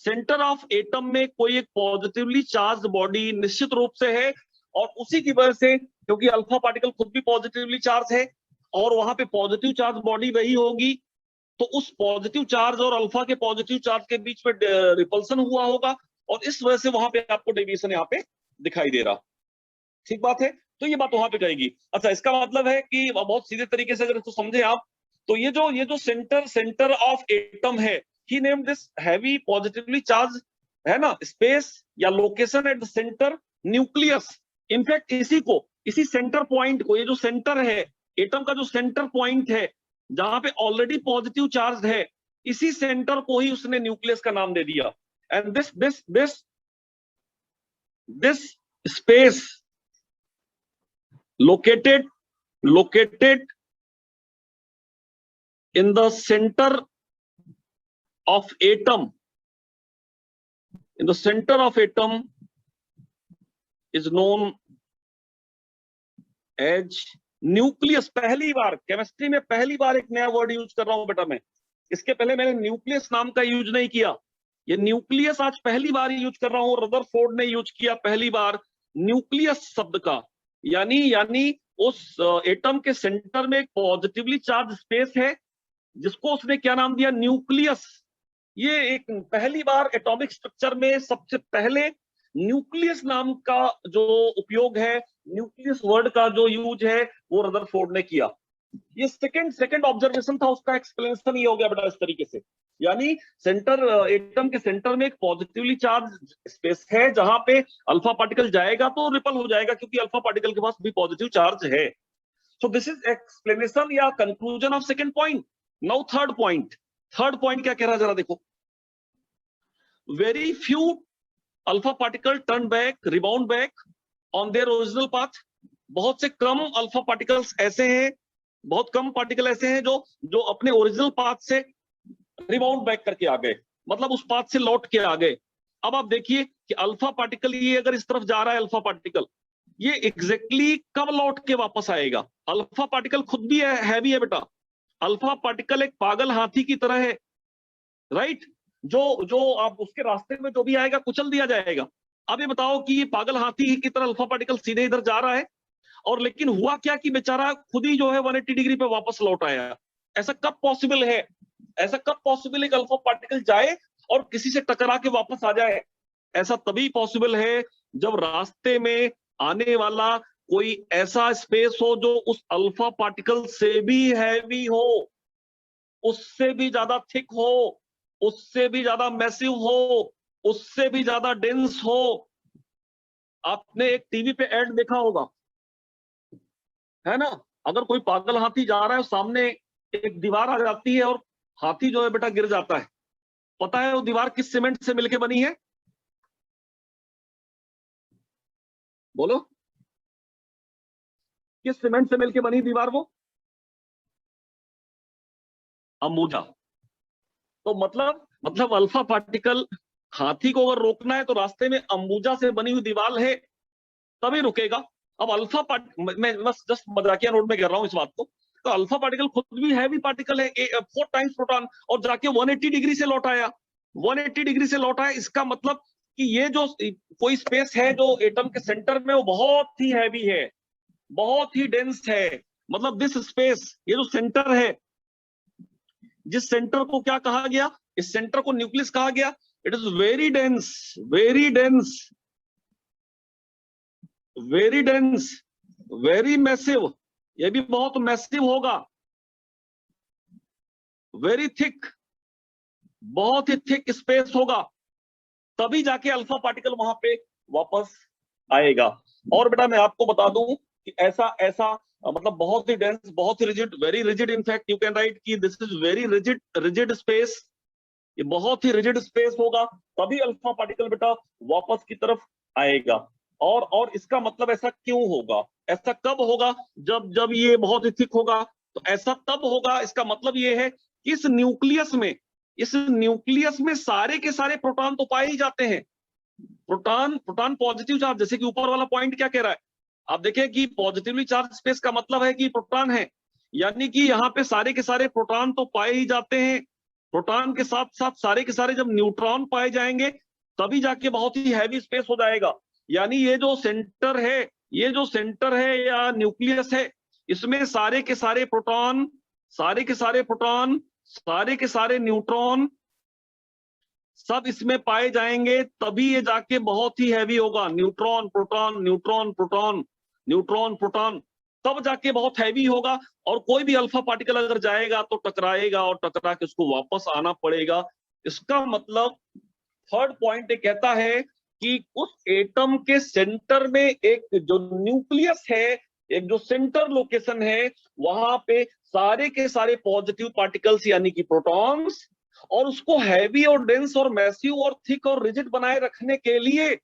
S2: centre of atom में कोई एक positively charge body निश्चित रूप से है, और उसी की वजह से, क्योंकि अल्फा पार्टिकल खुद भी पॉजिटिवली चार्ज है और वहां पे पॉजिटिव चार्ज बॉडी वही होगी, तो उस पॉजिटिव चार्ज और अल्फा के पॉजिटिव चार्ज के बीच में रिपल्सन हुआ होगा, और इस वजह से वहां पे आपको डेविएशन यहाँ पे दिखाई दे रहा। ठीक बात है? तो ये बात वहां पे कहेगी। अच्छा, इसका मतलब है कि बहुत सीधे तरीके से अगर इसको समझे आप, तो ये जो सेंटर ऑफ एटम है, he named this heavy positively charged, है ना, स्पेस या location at the centre nucleus. In fact इसी सेंटर पॉइंट को, ये जो सेंटर है एटम का, जो सेंटर पॉइंट है जहां पे ऑलरेडी पॉजिटिव चार्ज है, इसी सेंटर को ही उसने न्यूक्लियस का नाम दे दिया। And this space located in the center of atom is known as nucleus. पहली बार केमिस्ट्री में पहली बार एक नया वर्ड यूज कर रहा हूं बेटा मैं, इसके पहले मैंने न्यूक्लियस नाम का यूज नहीं किया। ये न्यूक्लियस आज पहली बार यूज कर रहा हूं, रदरफोर्ड ने यूज किया पहली बार न्यूक्लियस शब्द का। यानी उस एटम के सेंटर में एक पॉजिटिवली चार्ज स्पेस है जिसको उसने क्या नाम दिया? न्यूक्लियस। ये एक पहली बार एटॉमिक स्ट्रक्चर में सबसे पहले न्यूक्लियस नाम का जो उपयोग है, न्यूक्लियस वर्ड का जो यूज है, वो रदरफोर्ड ने किया। ये सेकंड ऑब्जर्वेशन था, उसका एक्सप्लेनेशन ये हो गया बेटा इस तरीके से। यानी एटम के सेंटर में एक पॉजिटिवली चार्ज स्पेस है जहां पे अल्फा पार्टिकल जाएगा तो रिपल हो जाएगा, क्योंकि अल्फा पार्टिकल के पास भी पॉजिटिव चार्ज है। सो दिस इज एक्सप्लेनेशन या conclusion of second point. Now third point क्या कह रहा है जरा देखो। Very few alpha particle turn back, rebound back on their original path. बहुत से कम अल्फा पार्टिकल्स ऐसे हैं, बहुत कम पार्टिकल ऐसे हैं जो अपने ओरिजिनल पाथ से रिबाउंड बैक करके आ गए, मतलब उस पाथ से लौट के आ गए। अब आप देखिए कि अल्फा पार्टिकल ये अगर इस तरफ जा रहा है, अल्फा पार्टिकल ये एग्जैक्टली कब लौट के वापस आएगा? अल्फा पार्टिकल खुद भी हैवी है बेटा। अल्फा पार्टिकल एक पागल हाथी की तरह है, राइट? जो आप उसके रास्ते में जो भी आएगा कुचल दिया जाएगा। अब ये बताओ कि ये पागल हाथी की तरह अल्फा पार्टिकल सीधे इधर जा रहा है, और लेकिन हुआ क्या कि बेचारा खुद ही जो है 180 डिग्री पे वापस लौट आया। ऐसा कब पॉसिबल है? ऐसा कब पॉसिबल है कि अल्फा पार्टिकल जाए और किसी से टकरा के वापस आ जाए? ऐसा तभी पॉसिबल है जब रास्ते में आने वाला कोई ऐसा स्पेस हो जो उस अल्फा पार्टिकल से भी हैवी हो, उससे भी ज्यादा थिक हो, उससे भी ज्यादा मैसिव हो, उससे भी ज्यादा डेंस हो। आपने एक टीवी पे ऐड देखा होगा, है ना? अगर कोई पागल हाथी जा रहा है, सामने एक दीवार आ जाती है और हाथी जो है बेटा गिर जाता है। पता है वो दीवार किस सीमेंट से मिलके बनी है? बोलो, किस सीमेंट से मिलके बनी दीवार वो? अंबुजा। तो मतलब अल्फा पार्टिकल, हाथी को अगर रोकना है तो रास्ते में अंबुजा से बनी हुई दीवार है तभी रुकेगा। अब अल्फा मैं बस जस्ट मजाकिया नोट में कर रहा हूं इस बात को। तो अल्फा पार्टिकल खुद भी हैवी पार्टिकल है, 4 टाइम्स प्रोटॉन, और जाके 180 डिग्री से लौट आया, 180 डिग्री से लौट आया। इसका मतलब कि ये जो कोई स्पेस है जो एटम के सेंटर में, वो बहुत ही हैवी है, बहुत ही डेंस है। मतलब दिस स्पेस, ये जो सेंटर है, जिस सेंटर को क्या कहा गया, इस सेंटर को न्यूक्लियस कहा गया। It is very dense, very dense, very dense, very massive, ये भी बहुत मैसिव होगा, वेरी थिक, बहुत ही थिक स्पेस होगा, तभी जाके अल्फा पार्टिकल वहां पे वापस आएगा। और बेटा मैं आपको बता दूं कि ऐसा ऐसा मतलब बहुत ही डेंस, बहुत ही rigid, very rigid, in fact you can write कि this is very rigid, rigid space, ये बहुत ही रिजिड स्पेस होगा, तभी अल्फा पार्टिकल बेटा वापस की तरफ आएगा। और इसका मतलब ऐसा क्यों होगा, ऐसा कब होगा, जब जब ये बहुत ही थिक होगा, तो ऐसा तब होगा। इसका मतलब ये है कि इस न्यूक्लियस में सारे के सारे प्रोटॉन तो पाए ही जाते हैं। प्रोटॉन पॉजिटिव चार्ज, जैसे कि ऊपर वाला पॉइंट क्या कह रहा है, आप देखिए कि पॉजिटिवली चार्ज स्पेस का मतलब है कि प्रोटॉन है, यानी कि यहाँ पे सारे के सारे प्रोटॉन तो पाए ही जाते हैं। प्रोटॉन के साथ साथ सारे के सारे जब न्यूट्रॉन पाए जाएंगे तभी जाके बहुत ही हैवी स्पेस हो जाएगा। यानी ये जो सेंटर है, ये जो सेंटर है या न्यूक्लियस है, इसमें सारे के सारे प्रोटॉन, सारे के सारे प्रोटॉन, सारे के सारे न्यूट्रॉन सब इसमें पाए जाएंगे, तभी ये जाके बहुत ही हैवी होगा। Neutron proton, neutron proton, neutron proton, तब जाके बहुत हैवी होगा। और कोई भी अल्फा पार्टिकल अगर जाएगा तो टकराएगा, और टकरा के उसको वापस आना पड़ेगा। इसका मतलब थर्ड पॉइंट ये कहता है कि उस एटम के सेंटर में एक जो न्यूक्लियस है, एक जो सेंटर लोकेशन है, वहां पे सारे के सारे पॉजिटिव पार्टिकल्स यानी कि प्रोटॉन्स, और उसको हैवी और डेंस और मैसिव और थिक और रिजिड बनाए रखने के लिए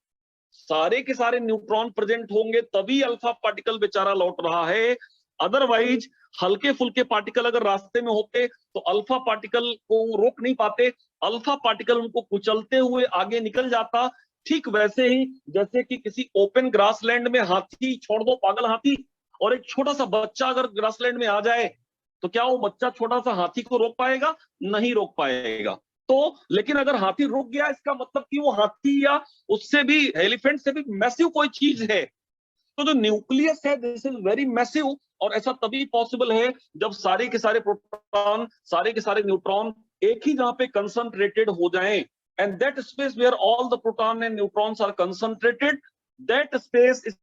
S2: सारे के सारे न्यूट्रॉन प्रेजेंट होंगे, तभी अल्फा पार्टिकल बेचारा लौट रहा है। अदरवाइज हल्के फुल्के पार्टिकल अगर रास्ते में होते तो अल्फा पार्टिकल को रोक नहीं पाते, अल्फा पार्टिकल उनको कुचलते हुए आगे निकल जाता। ठीक वैसे ही जैसे कि किसी ओपन ग्रासलैंड में हाथी छोड़ दो, पागल हाथी, और एक छोटा सा बच्चा अगर ग्रासलैंड में आ जाए, तो क्या वो बच्चा छोटा सा हाथी को रोक पाएगा? नहीं रोक पाएगा। तो लेकिन अगर हाथी रुक गया, इसका मतलब कि वो हाथी या उससे भी, एलिफेंट से भी मैसिव कोई चीज है। तो जो न्यूक्लियस है दिस इज वेरी मैसिव, और ऐसा तभी पॉसिबल है जब सारे के सारे प्रोटॉन, सारे के सारे न्यूट्रॉन एक ही जहां पे कंसंट्रेटेड हो जाएं, and that space where all the proton and neutrons are concentrated, that space is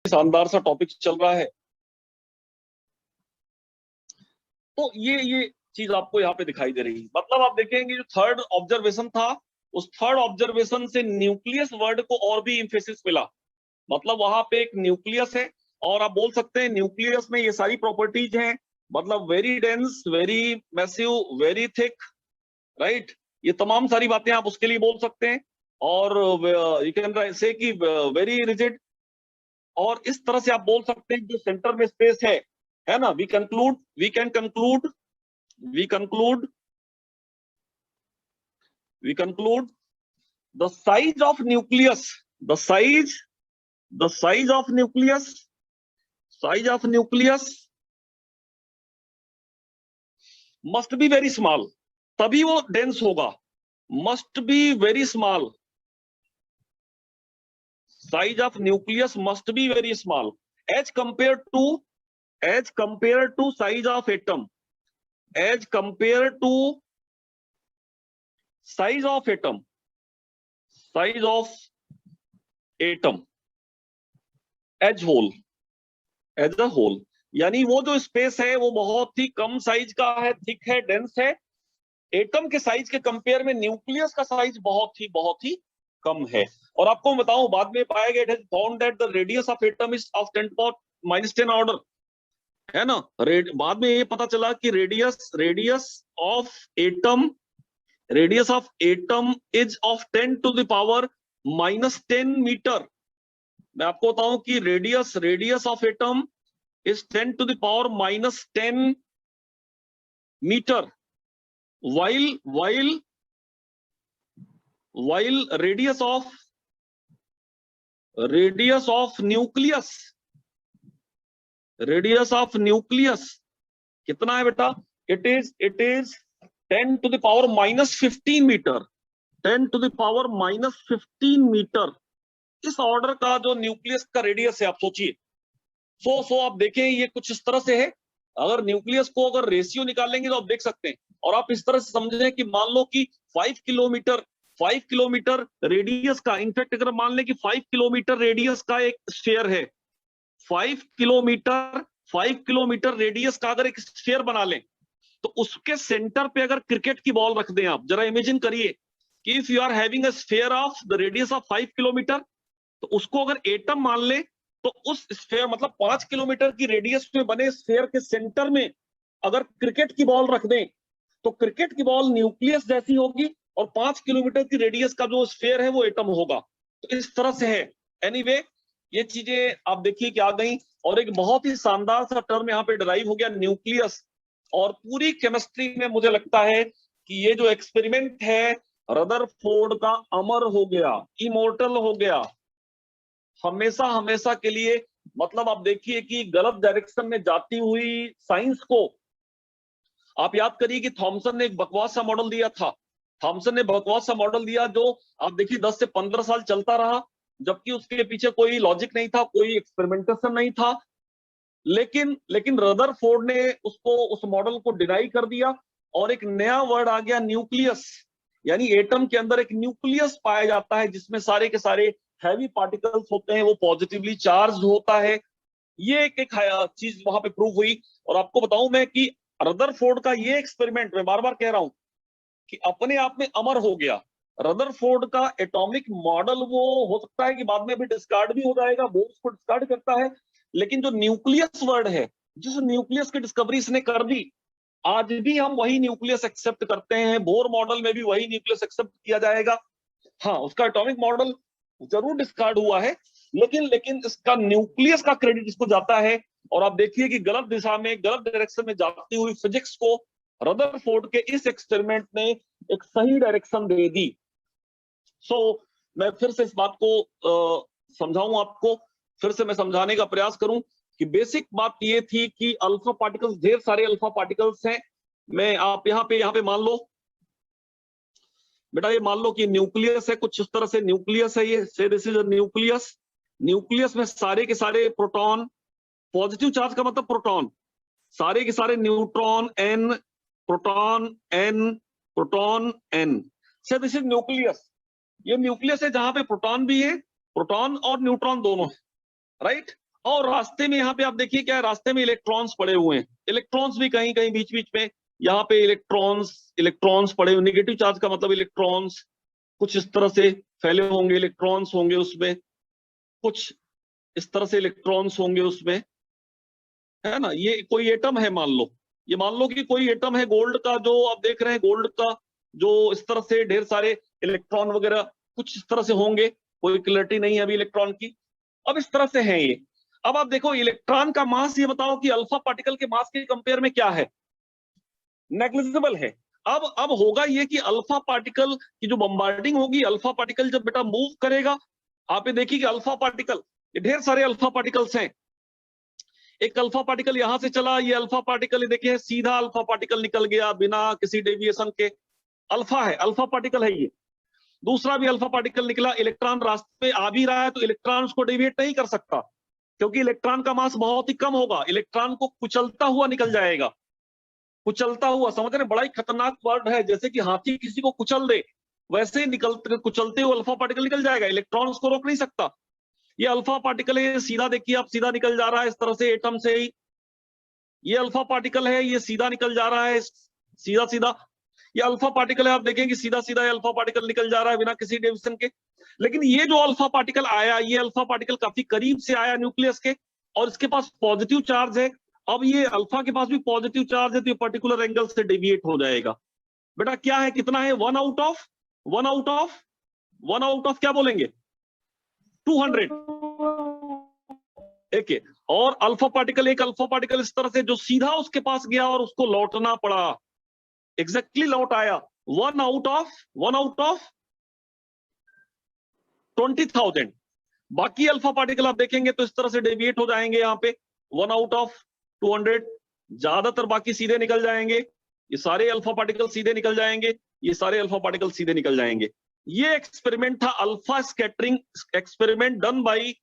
S2: शानदार सा टॉपिक चल रहा है। तो ये चीज आपको यहाँ पे दिखाई दे रही है। मतलब आप देखेंगे जो थर्ड ऑब्जर्वेशन था, उस थर्ड ऑब्जर्वेशन से न्यूक्लियस वर्ड को और भी इंफेसिस मिला। मतलब वहां पे एक न्यूक्लियस है, और आप बोल सकते हैं न्यूक्लियस में ये सारी प्रॉपर्टीज हैं, मतलब very dense, very massive, very thick, right, ये तमाम सारी बातें आप उसके लिए बोल सकते हैं। और यू कैन से कि वेरी रिजिड, और इस तरह से आप बोल सकते हैं जो सेंटर में स्पेस है ना, we conclude, we can conclude, we conclude the size of nucleus, the size of nucleus must be very small, तभी वो dense होगा, must be very small, size of nucleus must be very small as compared to size of atom, as compared to size of atom as a whole, यानी वो जो space है वो बहुत ही कम size का है, थिक है, डेंस है। एटम के साइज के कंपेयर में न्यूक्लियस का साइज बहुत ही कम है। और आपको मैं बताऊं, बाद में पाया गया, it has found that the radius of atom is of 10⁻⁻10 order, है ना। बाद में ये पता चला कि radius of atom is of 10⁻⁻10 metre, मैं आपको बताऊं कि radius of atom is 10 to the power minus 10 metre, while radius of nucleus कितना है बेटा? it is 10 to the power minus 15 metre, 10 to the power minus 15 metre. इस order का जो न्यूक्लियस का रेडियस है, आप सोचिए। सो आप देखें ये कुछ इस तरह से है। अगर न्यूक्लियस को अगर रेशियो निकालेंगे तो आप देख सकते हैं। और आप इस तरह से समझें कि मान लो कि 5 किलोमीटर रेडियस का, इनफैक्ट अगर मान लें कि 5 किलोमीटर रेडियस का एक स्फीयर है, 5 किलोमीटर रेडियस का अगर एक स्फीयर बना लें, तो उसके सेंटर पे अगर क्रिकेट की बॉल रख दें, आप जरा इमेजिन करिए कि if you are having a sphere of the radius of 5 kilometre, तो उसको अगर एटम मान ले, तो उस स्फीयर मतलब 5 किलोमीटर की रेडियस में बने स्फीयर के सेंटर में अगर क्रिकेट की बॉल रख दें, तो क्रिकेट की बॉल न्यूक्लियस जैसी होगी और 5 किलोमीटर की रेडियस का जो स्फीयर है वो एटम होगा। तो इस तरह से है। एनीवे, ये चीजें आप देखिए कि आ गई। और एक बहुत ही शानदार सा टर्म यहाँ पे डिराइव हो गया, न्यूक्लियस। और पूरी केमिस्ट्री में मुझे लगता है कि ये जो एक्सपेरिमेंट है रदरफोर्ड का अमर हो गया, इमोर्टल हो गया, हमेशा के लिए। मतलब आप देखिए कि गलत डायरेक्शन में जाती हुई साइंस को, आप याद करिए कि थॉमसन ने एक बकवास सा मॉडल दिया था। थॉमसन ने बकवास सा मॉडल दिया जो आप देखिए 10 से 15 साल चलता रहा, जबकि उसके पीछे कोई लॉजिक नहीं था, कोई एक्सपेरिमेंटेशन नहीं था। लेकिन रदरफोर्ड ने उसको, उस मॉडल को डिनाई कर दिया और एक नया वर्ड आ गया, न्यूक्लियस। यानी एटम के अंदर एक न्यूक्लियस पाया जाता है जिसमें सारे के सारे हैवी पार्टिकल्स होते हैं, वो पॉजिटिवली चार्ज होता है। ये एक चीज वहां पे प्रूव हुई। और आपको बताऊं मैं कि रदरफोर्ड का ये एक्सपेरिमेंट, मैं बार बार कह रहा हूं कि अपने आप में अमर हो गया। रदरफोर्ड का एटॉमिक मॉडल वो हो सकता है कि बाद में भी डिस्कार्ड भी हो जाएगा, बोर्स को डिस्कार्ड करता है, लेकिन जो न्यूक्लियस वर्ड है, जिस न्यूक्लियस की डिस्कवरी इसने कर दी, आज भी हम वही न्यूक्लियस एक्सेप्ट करते हैं। बोर मॉडल में भी वही न्यूक्लियस एक्सेप्ट किया जाएगा। हाँ, उसका एटॉमिक मॉडल जरूर डिस्कार्ड हुआ है, लेकिन इसका न्यूक्लियस का क्रेडिट इसको जाता है। और आप देखिए कि गलत दिशा में, गलत डायरेक्शन में जाती हुई फिजिक्स को रदरफोर्ड के इस एक्सपेरिमेंट ने एक सही डायरेक्शन दे दी। मैं फिर से इस बात को समझाऊं आपको, फिर से मैं समझाने का प्रयास करूं कि बेसिक बात ये थी कि अल्फा पार्टिकल्स, ढेर सारे अल्फा पार्टिकल्स हैं। मैं आप यहाँ पे मान लो बेटा, ये मान लो कि न्यूक्लियस है, कुछ इस तरह से न्यूक्लियस है ये, से this is a nucleus. Nucleus में सारे के सारे प्रोटॉन, पॉजिटिव चार्ज का मतलब प्रोटॉन, सारे के सारे neutron N, proton N, proton N, से दिस इज न्यूक्लियस। ये न्यूक्लियस है जहां पे प्रोटॉन भी है, प्रोटॉन और न्यूट्रॉन दोनों है, राइट। और रास्ते में यहाँ पे आप देखिए क्या है, रास्ते में इलेक्ट्रॉन्स पड़े हुए हैं, इलेक्ट्रॉन्स भी कहीं कहीं बीच बीच में यहाँ पे इलेक्ट्रॉन्स पड़े हुए। नेगेटिव चार्ज का मतलब इलेक्ट्रॉन्स कुछ इस तरह से फैले होंगे, इलेक्ट्रॉन्स होंगे उसमें, कुछ इस तरह से इलेक्ट्रॉन्स होंगे उसमें, है ना। ये कोई एटम है, मान लो कि कोई एटम है गोल्ड का, जो आप देख रहे हैं गोल्ड का, जो इस तरह से ढेर सारे इलेक्ट्रॉन वगैरह कुछ इस तरह से होंगे, कोई क्लैरिटी नहीं है अभी इलेक्ट्रॉन की। अब इस तरह से है ये। अब आप देखो इलेक्ट्रॉन का मास, ये बताओ कि अल्फा पार्टिकल के मास के कंपेयर में क्या है, नेग्लिजिबल है। अब होगा ये कि अल्फा पार्टिकल की जो बम्बार्डिंग होगी, अल्फा पार्टिकल जब बेटा मूव करेगा, आप ये देखिए कि अल्फा पार्टिकल, ये ढेर सारे अल्फा पार्टिकल्स हैं। एक अल्फा पार्टिकल यहां से चला, ये अल्फा पार्टिकल, ये देखिए सीधा अल्फा पार्टिकल निकल गया बिना किसी डेविएशन के, अल्फा है, अल्फा पार्टिकल है ये। दूसरा भी अल्फा पार्टिकल निकला, इलेक्ट्रॉन रास्ते में आ भी रहा है, तो इलेक्ट्रॉन उसको डेविएट नहीं कर सकता, क्योंकि इलेक्ट्रॉन का मास बहुत ही कम होगा, इलेक्ट्रॉन को कुचलता हुआ निकल जाएगा। कुचलता हुआ, समझ रहे, बड़ा ही खतरनाक वर्ड है, जैसे कि हाथी किसी को कुचल दे, वैसे ही कुचलते हुए अल्फा पार्टिकल निकल जाएगा, इलेक्ट्रॉन उसको रोक नहीं सकता। ये अल्फा पार्टिकल है, सीधा देखिए आप, सीधा निकल जा रहा है इस तरह से एटम से ही। ये अल्फा पार्टिकल है, ये सीधा निकल जा रहा है, सीधा सीधा। ये अल्फा पार्टिकल है, आप देखेंगे सीधा सीधा ये अल्फा पार्टिकल निकल जा रहा है बिना किसी डेविएशन के। लेकिन ये जो अल्फा पार्टिकल आया, ये अल्फा पार्टिकल काफी करीब से आया न्यूक्लियस के, और इसके पास पॉजिटिव चार्ज है। अब ये अल्फा के पास भी पॉजिटिव चार्ज है, तो ये पर्टिकुलर एंगल से डेविएट हो जाएगा। बेटा क्या है, कितना है, 1 आउट ऑफ 1 आउट ऑफ क्या बोलेंगे, 200। एक है। और अल्फा पार्टिकल, एक अल्फा पार्टिकल इस तरह से जो सीधा उसके पास गया और उसको लौटना पड़ा, एग्जैक्टली लौट आया, 1 out of 20,000। बाकी अल्फा पार्टिकल आप देखेंगे तो इस तरह से डेविएट हो जाएंगे, यहाँ पे 1 out of 200, ज्यादातर बाकी सीधे निकल जाएंगे, ये सारे अल्फा पार्टिकल सीधे निकल जाएंगे, ये सारे अल्फा पार्टिकल सीधे निकल जाएंगे। ये एक्सपेरिमेंट था alpha scattering experiment done by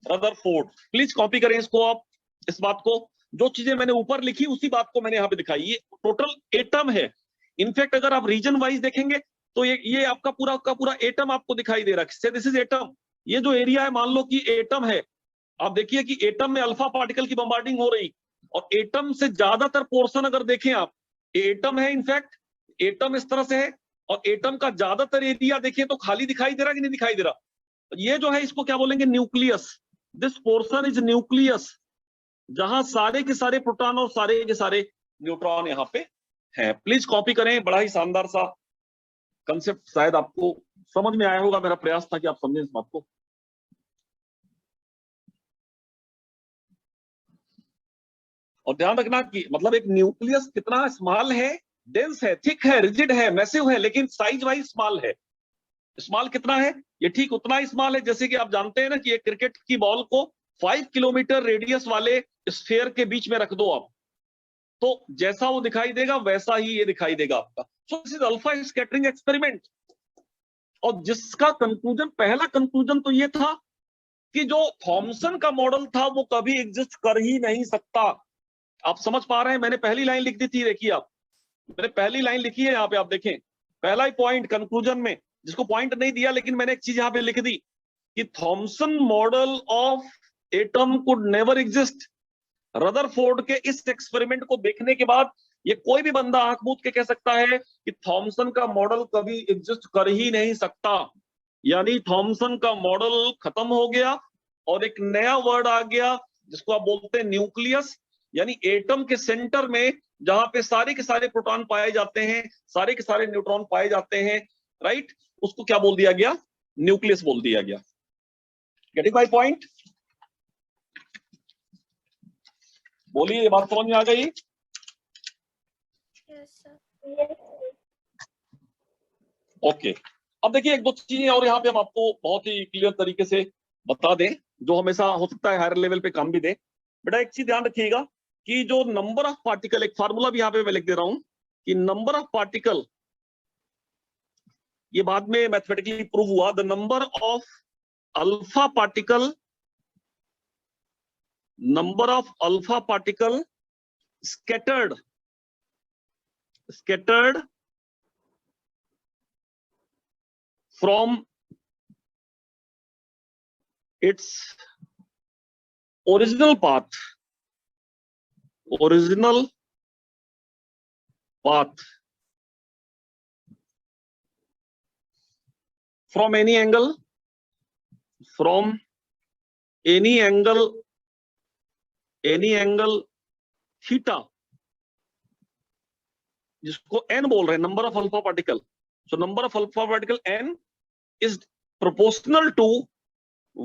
S2: Rutherford. Please copy करें इसको आप, इस बात को, जो चीजें मैंने ऊपर लिखी उसी बात को मैंने यहाँ पे दिखाई। ये टोटल एटम है। इनफैक्ट अगर आप रीजन वाइज देखेंगे तो ये आपका पूरा का पूरा एटम आपको दिखाई दे रहा है। This is atom. ये जो एरिया है मान लो कि एटम है, आप देखिए कि एटम में अल्फा पार्टिकल की बम्बार्डिंग हो रही, और एटम से ज्यादातर पोर्शन अगर देखें आप, एटम है, इनफैक्ट एटम इस तरह से है, और एटम का ज्यादातर एरिया देखिए तो खाली दिखाई दे रहा कि नहीं दिखाई दे रहा। ये जो है इसको क्या बोलेंगे, nucleus. This portion is nucleus, जहां सारे के सारे प्रोटॉन और सारे के सारे न्यूट्रॉन यहाँ पे हैं। प्लीज कॉपी करें, बड़ा ही शानदार सा कंसेप्ट, शायद आपको समझ में आया होगा। मेरा प्रयास था कि आप समझें इस बात को। और ध्यान रखना कि मतलब एक न्यूक्लियस कितना स्मॉल है, डेंस है, थिक है, रिजिड है, मैसिव है, लेकिन साइज वाइज स्मॉल है। स्मॉल कितना है, ये ठीक उतना ही स्मॉल है जैसे कि आप जानते हैं ना कि एक क्रिकेट की बॉल को 5 किलोमीटर रेडियस वाले स्फीयर के बीच में रख दो आप, तो जैसा वो दिखाई देगा वैसा ही ये दिखाई देगा आपका। So this is alpha scattering experiment. और जिसका कंक्लूजन, पहला कंक्लूजन तो ये था कि जो थॉमसन का मॉडल था वो कभी एग्जिस्ट कर ही नहीं सकता। आप समझ पा रहे हैं, मैंने पहली लाइन लिख दी थी, देखिए आप, मैंने पहली लाइन लिखी है यहाँ पे, आप देखें पहला ही पॉइंट कंक्लूजन में, जिसको पॉइंट नहीं दिया लेकिन मैंने एक चीज यहाँ पे लिख दी कि Thompson model of atom could never exist. Rutherford के इस एक्सपेरिमेंट को देखने के बाद ये कोई भी बंदा आंख मूंद के कह सकता है कि थॉमसन का मॉडल कभी एग्जिस्ट कर ही नहीं सकता। यानी थॉमसन का मॉडल खत्म हो गया और एक नया वर्ड आ गया जिसको आप बोलते हैं न्यूक्लियस। यानी एटम के सेंटर में जहां पे सारे के सारे प्रोटॉन पाए जाते हैं, सारे के सारे न्यूट्रॉन पाए जाते हैं, राइट, उसको क्या बोल दिया गया, न्यूक्लियस बोल दिया गया। Getting my point? बोलिए, ये बात समझ में आ गई? ओके। अब देखिए एक दो चीजें और यहाँ पे हम आपको बहुत ही क्लियर तरीके से बता दें, जो हमेशा हो सकता है हायर लेवल पे काम भी दे। बेटा एक चीज ध्यान रखिएगा कि जो नंबर ऑफ पार्टिकल, एक फार्मूला भी यहाँ पे मैं लिख दे रहा हूं कि नंबर ऑफ पार्टिकल, ये बाद में मैथमेटिकली प्रूव हुआ, the number of alpha particle, number of alpha particle scattered from its original path from any angle theta, जिसको n बोल रहे हैं, number of alpha particle. So number of alpha particle n is proportional to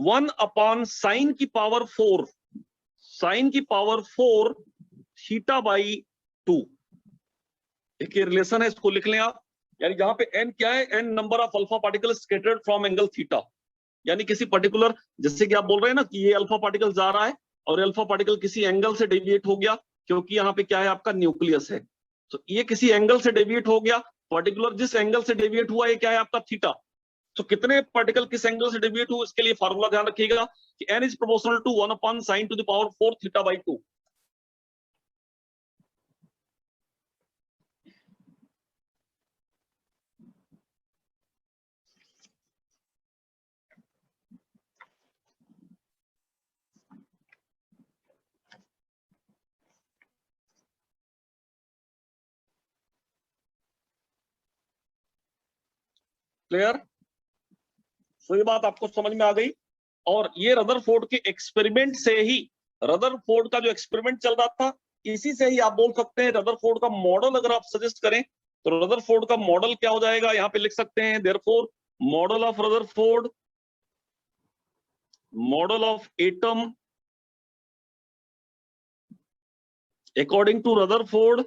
S2: 1 upon sine की power 4 theta by 2। एक relation है, इसको लिख लें आप। यानी जहां पे n क्या है, n number of alpha particle scattered from angle theta. यानी किसी पर्टिकुलर, जैसे कि आप बोल रहे हैं ना कि ये अल्फा पार्टिकल जा रहा है और अल्फा पार्टिकल किसी एंगल से डेविएट हो गया, क्योंकि यहाँ पे क्या है, आपका न्यूक्लियस है। तो ये किसी एंगल से डेविएट हो गया, पर्टिकुलर जिस एंगल से डेविएट हुआ ये क्या है, आपका थीटा। तो कितने पार्टिकल किस एंगल से डेविएट हुए, इसके लिए फार्मूला ध्यान रखिएगा कि n is proportional to 1 upon sine to the power 4 theta by 2। Clear? तो ये बात आपको समझ में आ गई। और ये रदरफोर्ड के एक्सपेरिमेंट से ही, रदरफोर्ड का जो एक्सपेरिमेंट चल रहा था, इसी से ही आप बोल सकते हैं रदरफोर्ड का मॉडल अगर आप सजेस्ट करें तो रदरफोर्ड का मॉडल क्या हो जाएगा, यहां पे लिख सकते हैं therefore model of Rutherford, model of atom According to Rutherford,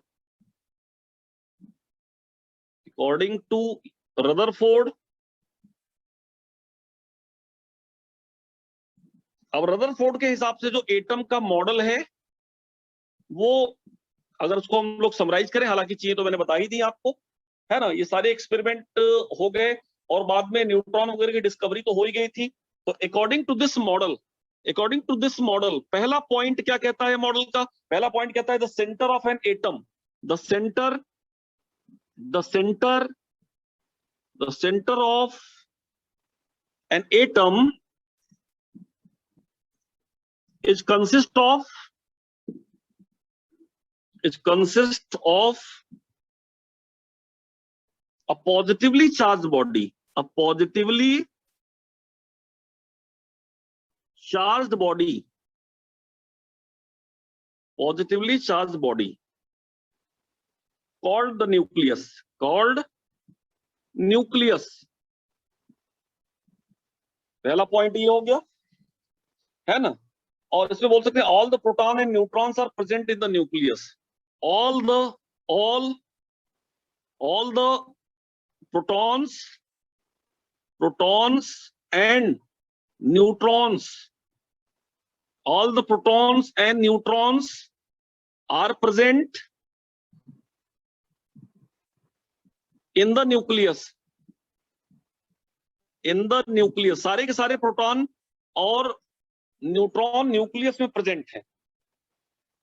S2: अब रदरफोर्ड के हिसाब से जो एटम का मॉडल है वो, अगर उसको हम लोग समराइज करें, हालांकि चीजें तो मैंने बता ही दी आपको, है ना, ये सारे एक्सपेरिमेंट हो गए और बाद में न्यूट्रॉन वगैरह की डिस्कवरी तो हो ही गई थी। तो अकॉर्डिंग टू दिस मॉडल पहला पॉइंट क्या कहता है मॉडल का? पहला पॉइंट कहता है the centre of an atom, the centre of an atom is consist of a positively charged body, called the nucleus, पहला पॉइंट ये हो गया, है ना। और इसमें बोल सकते हैं all the proton and neutrons are present in the nucleus, all the protons and neutrons, all the protons and neutrons are present in the nucleus, सारे के सारे प्रोटॉन और न्यूट्रॉन न्यूक्लियस में प्रेजेंट है,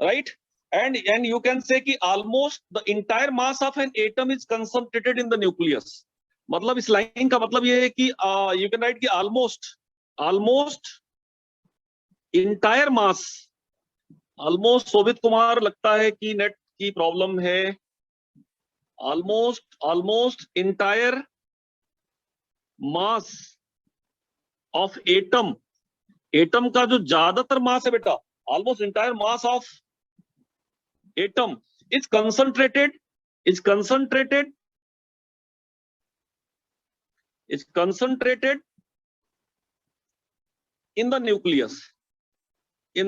S2: right. and you can say कि almost the entire mass of an atom is concentrated in the nucleus, मतलब इस line का मतलब ये है कि you can write कि almost entire mass, शोभित कुमार लगता है कि नेट की प्रॉब्लम है, almost entire mass of atom का जो ज्यादातर मास है बेटा, almost entire mass of atom is concentrated in the nucleus, ये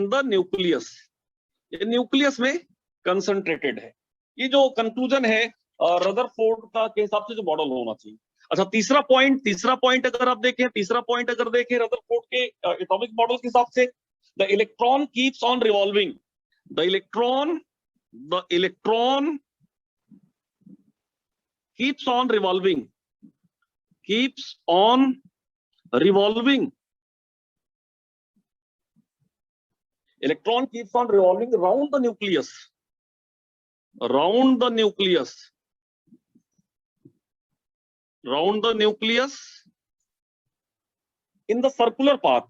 S2: न्यूक्लियस में कंसंट्रेटेड है। ये जो कंक्लूजन है रदरफोर्ड का के हिसाब से जो मॉडल होना चाहिए। अच्छा, तीसरा पॉइंट अगर आप देखें, रदरफोर्ड के एटॉमिक मॉडल के हिसाब से, the electron keeps on revolving, the electron keeps on revolving electron keeps on revolving around the nucleus in the circular path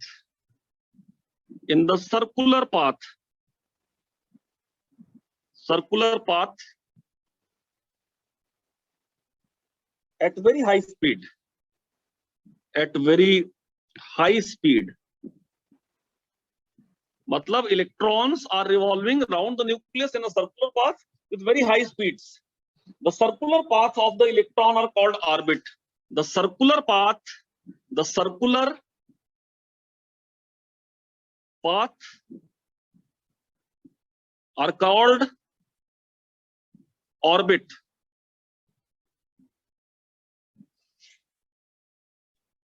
S2: at very high speed, मतलब electrons are revolving around the nucleus in a circular path with very high speeds. The circular paths of the electron are called orbit. The circular path are called orbit.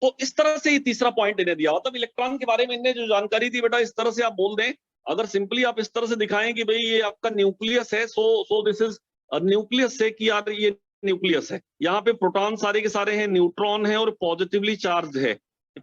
S2: तो इस तरह से ये तीसरा point इन्हें दिया, मतलब इलेक्ट्रॉन के बारे में इन्हें जो जानकारी थी बेटा, इस तरह से आप बोल दें, अगर सिंपली आप इस तरह से दिखाएं कि भाई ये आपका न्यूक्लियस है, सो दिस इज न्यूक्लियस है कि यार ये न्यूक्लियस है, यहाँ पे प्रोटॉन सारे के सारे हैं, न्यूट्रॉन है और पॉजिटिवली चार्ज है,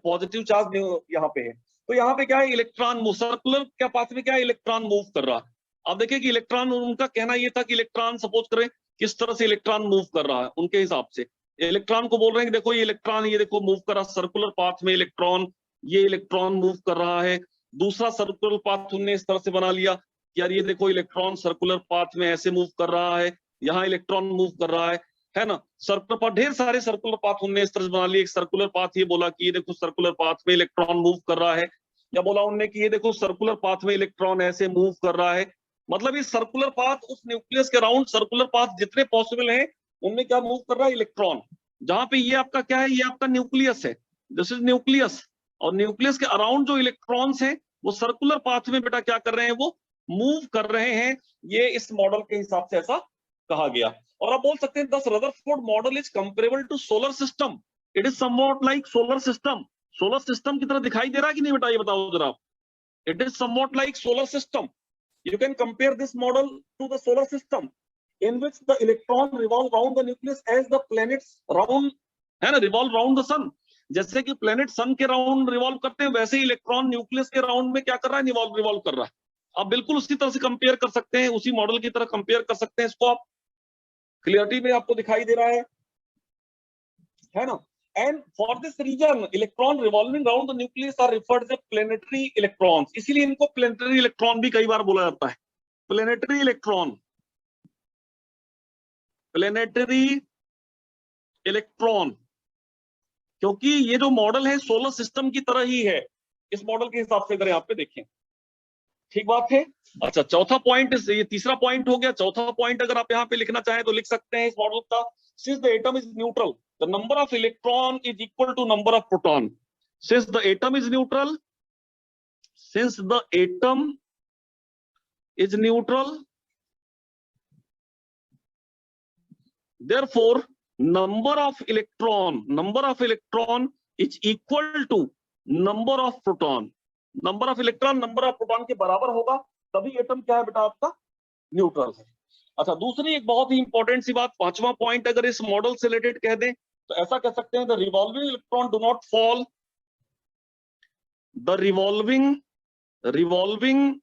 S2: पॉजिटिव चार्ज यहाँ पे है। तो यहाँ पे क्या है, इलेक्ट्रॉन सर्कुलर क्या पाथ में क्या है, इलेक्ट्रॉन मूव कर रहा है। अब देखिए कि इलेक्ट्रॉन, उनका कहना ये था कि इलेक्ट्रॉन सपोज करें किस तरह से इलेक्ट्रॉन मूव कर रहा है, उनके हिसाब से इलेक्ट्रॉन को बोल रहे हैं कि देखो ये इलेक्ट्रॉन, ये देखो मूव कर रहा है सर्कुलर पाथ में इलेक्ट्रॉन, ये इलेक्ट्रॉन मूव कर रहा है। दूसरा सर्कुलर पाथ उन्होंने इस तरह से बना लिया कि यार ये देखो इलेक्ट्रॉन सर्कुलर पाथ में ऐसे मूव कर रहा है, यहाँ इलेक्ट्रॉन मूव कर रहा है ना। सर्कुलर पाथ, ढेर सारे सर्कुलर पाथ उन्होंने इस तरह से बना लिए। एक सर्कुलर पाथ ये बोला कि ये देखो सर्कुलर पाथ में इलेक्ट्रॉन मूव कर रहा है, या बोला उन्होंने कि ये देखो सर्कुलर पाथ में इलेक्ट्रॉन ऐसे मूव कर रहा है। मतलब ये सर्कुलर पाथ, उस न्यूक्लियस के अराउंड सर्कुलर पाथ जितने पॉसिबल है उनमें क्या मूव कर रहा है, इलेक्ट्रॉन। जहां पे ये आपका क्या है, ये आपका न्यूक्लियस है, दिस इज न्यूक्लियस, और न्यूक्लियस के अराउंड जो इलेक्ट्रॉन्स हैं वो सर्कुलर पाथ में बेटा क्या कर रहे हैं, वो मूव कर रहे हैं, ये इस मॉडल के हिसाब से ऐसा कहा गया। और आप बोल सकते हैं दस Rutherford model is comparable to solar system, it is somewhat like solar system. Solar system की तरह दिखाई दे रहा है कि नहीं बेटा, ये बताओ जरा। It is somewhat like solar system, you can compare this model to the solar system in which the electron revolve around the nucleus as the planets round, है ना, revolve around the sun। जैसे कि planet सन के round revolve करते हैं, वैसे ही electron nucleus के round में क्या कर रहा है, रिवॉल्व कर रहा है। आप बिल्कुल उसी तरह से कंपेयर कर सकते हैं, उसी मॉडल की तरह कंपेयर कर सकते हैं इसको। आप क्लियरिटी में आपको दिखाई दे रहा है ना। And for this reason, electron revolving around the nucleus are referred as planetary electrons। इसीलिए इनको planetary electron भी कई बार बोला जाता है, planetary electron, planetary electron, क्योंकि ये जो मॉडल है सोलर सिस्टम की तरह ही है, इस मॉडल के हिसाब से अगर यहाँ पे देखें। ठीक बात है। अच्छा, चौथा पॉइंट, ये तीसरा पॉइंट हो गया। चौथा पॉइंट अगर आप यहाँ पे लिखना चाहें तो लिख सकते हैं इस मॉडल का, since the atom is neutral, the number of electron is equal to number of proton। Since the atom is neutral, since the atom is neutral, therefore number of electron is equal to number of proton। Number of electron number of proton के बराबर होगा, तभी atom क्या है बेटा आपका, neutral है। अच्छा, दूसरी एक बहुत ही इंपॉर्टेंट सी बात, पांचवा पॉइंट अगर इस मॉडल से रिलेटेड कह दें तो ऐसा कह सकते हैं, the revolving electron do not fall, the revolving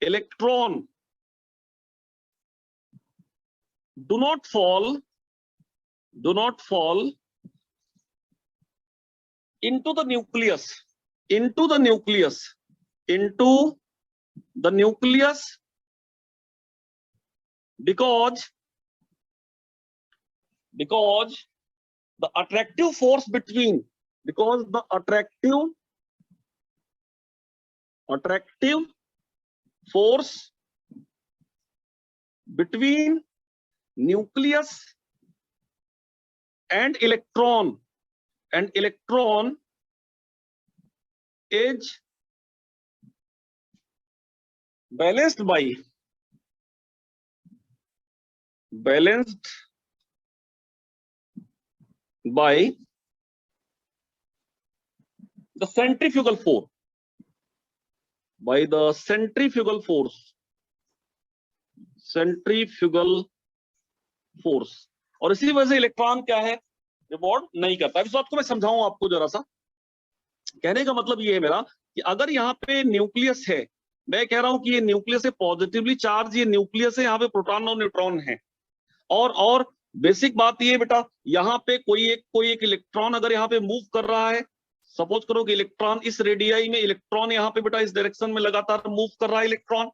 S2: electron do not fall into the nucleus because the attractive force between, because the attractive force between nucleus and electron is balanced by the centrifugal force, और इसी वजह से electron क्या है, revolve नहीं करता। इस बात को मैं समझाऊं आपको जरा सा। कहने का मतलब ये है मेरा कि अगर यहाँ पे न्यूक्लियस है, मैं कह रहा हूं कि ये न्यूक्लियस है पॉजिटिवली चार्ज, ये न्यूक्लियस है, यहाँ पे प्रोटॉन और न्यूट्रॉन है। और बेसिक बात ये बेटा, यहाँ पे कोई एक इलेक्ट्रॉन अगर यहाँ पे मूव कर रहा है, सपोज करो कि इलेक्ट्रॉन इस रेडियाई में, इलेक्ट्रॉन यहाँ पे बेटा इस डायरेक्शन में लगातार मूव कर रहा है इलेक्ट्रॉन,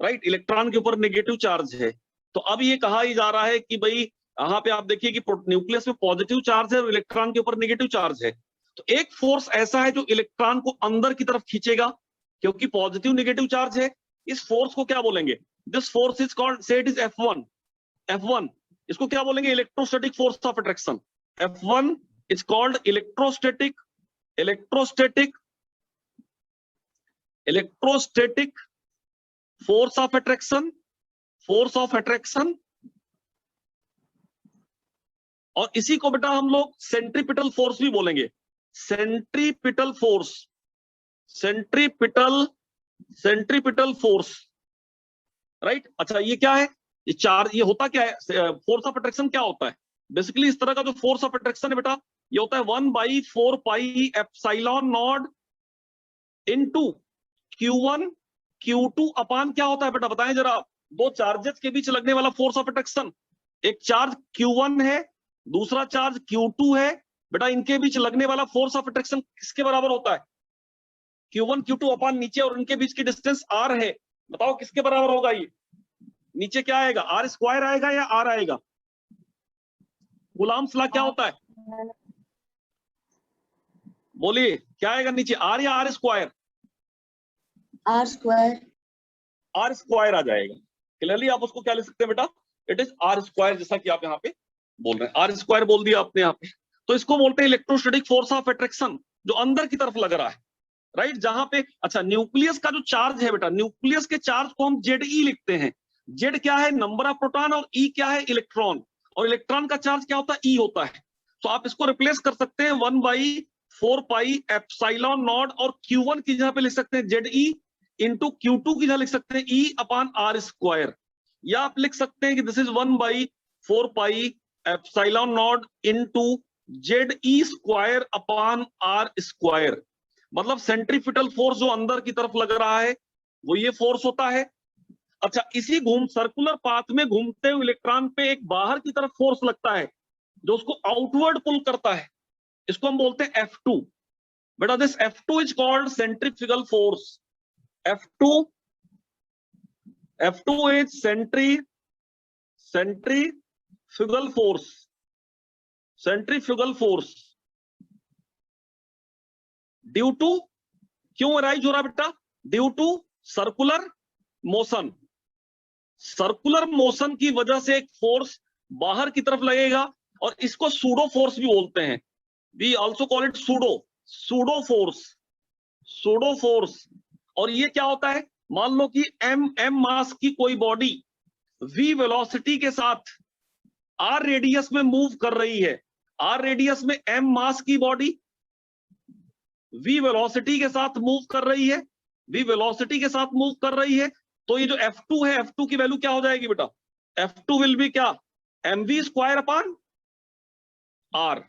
S2: राइट। इलेक्ट्रॉन के ऊपर नेगेटिव चार्ज है, तो अब ये कहा ही जा रहा है कि भाई यहाँ पे आप देखिए कि न्यूक्लियस में पॉजिटिव चार्ज है और इलेक्ट्रॉन के ऊपर नेगेटिव चार्ज है। तो एक फोर्स ऐसा है जो इलेक्ट्रॉन को अंदर की तरफ खींचेगा, क्योंकि पॉजिटिव नेगेटिव चार्ज है। इस फोर्स को क्या बोलेंगे, दिस फोर्स इज कॉल्ड, से इट इज F1। इसको क्या बोलेंगे, electrostatic force of attraction. F1 is called electrostatic force of attraction. और इसी को बेटा हम लोग सेंट्रीपिटल फोर्स भी बोलेंगे, सेंट्रीपिटल फोर्स, राइट। अच्छा, ये क्या है, ये चार्ज, ये होता क्या है, फोर्स ऑफ अट्रैक्शन क्या होता है, बेसिकली इस तरह का जो फोर्स ऑफ अट्रैक्शन है बेटा, ये होता है 1/4 pi epsilon naught into Q1 Q2 अपान क्या होता है बेटा, बताएं जरा। दो चार्जेस के बीच लगने वाला फोर्स ऑफ अट्रैक्शन, एक चार्ज Q1 है, दूसरा चार्ज Q2 है बेटा, इनके बीच लगने वाला फोर्स ऑफ अट्रैक्शन किसके बराबर होता है, Q1 Q2 अपान नीचे, और इनके बीच की डिस्टेंस R है। बताओ किसके बराबर होगा, ये नीचे क्या आएगा, R² आएगा या R आएगा। कूलॉम्स लॉ क्या होता है, बोलिए क्या आएगा नीचे, R या R²? R² आ जाएगा। क्लियरली आप उसको क्या लिख सकते हैं बेटा, इट इज R², जैसा कि आप यहाँ पे बोल रहे हैं, R² बोल दिया आपने यहाँ पे। तो इसको बोलते हैं इलेक्ट्रोस्टैटिक फोर्स ऑफ अट्रैक्शन, जो अंदर की तरफ लग रहा है। राइट, जहां पे अच्छा न्यूक्लियस का जो चार्ज है बेटा, न्यूक्लियस के चार्ज को हम Ze लिखते हैं। जेड क्या है, नंबर ऑफ प्रोटॉन, और ई क्या है, इलेक्ट्रॉन, और इलेक्ट्रॉन का चार्ज क्या होता है, ई होता है। तो आप इसको रिप्लेस कर सकते हैं 1/4 एप्सिलॉन नॉट, और Q1 की जगह पे लिख सकते हैं Ze इंटू Q2 की जगह लिख सकते हैं E/R², या आप लिख सकते हैं कि this is 1/4 epsilon naught into Ze²/R²। मतलब सेंट्रीफ्यूगल फोर्स जो अंदर की तरफ लग रहा है वो ये फोर्स होता है। अच्छा, इसी सर्कुलर पाथ में घूमते हुए इलेक्ट्रॉन पे एक बाहर की तरफ फोर्स लगता है जो उसको आउटवर्ड पुल करता है, इसको हम बोलते हैं F2। बेटा this F2 is called centrifugal force. F2 is centrifugal force due to, क्यों अराइज हो रहा बेटा, ड्यू टू सर्कुलर मोशन की वजह से एक फोर्स बाहर की तरफ लगेगा, और इसको सूडो फोर्स भी बोलते हैं। We also call it pseudo force. और ये क्या होता है, मान लो कि m मास की कोई बॉडी v वेलोसिटी के साथ r रेडियस में मूव कर रही है, r रेडियस में m मास की बॉडी v वेलोसिटी के साथ मूव कर रही है, तो ये जो F2 है, F2 की वैल्यू क्या हो जाएगी बेटा, F2 विल बी क्या, mv²/r।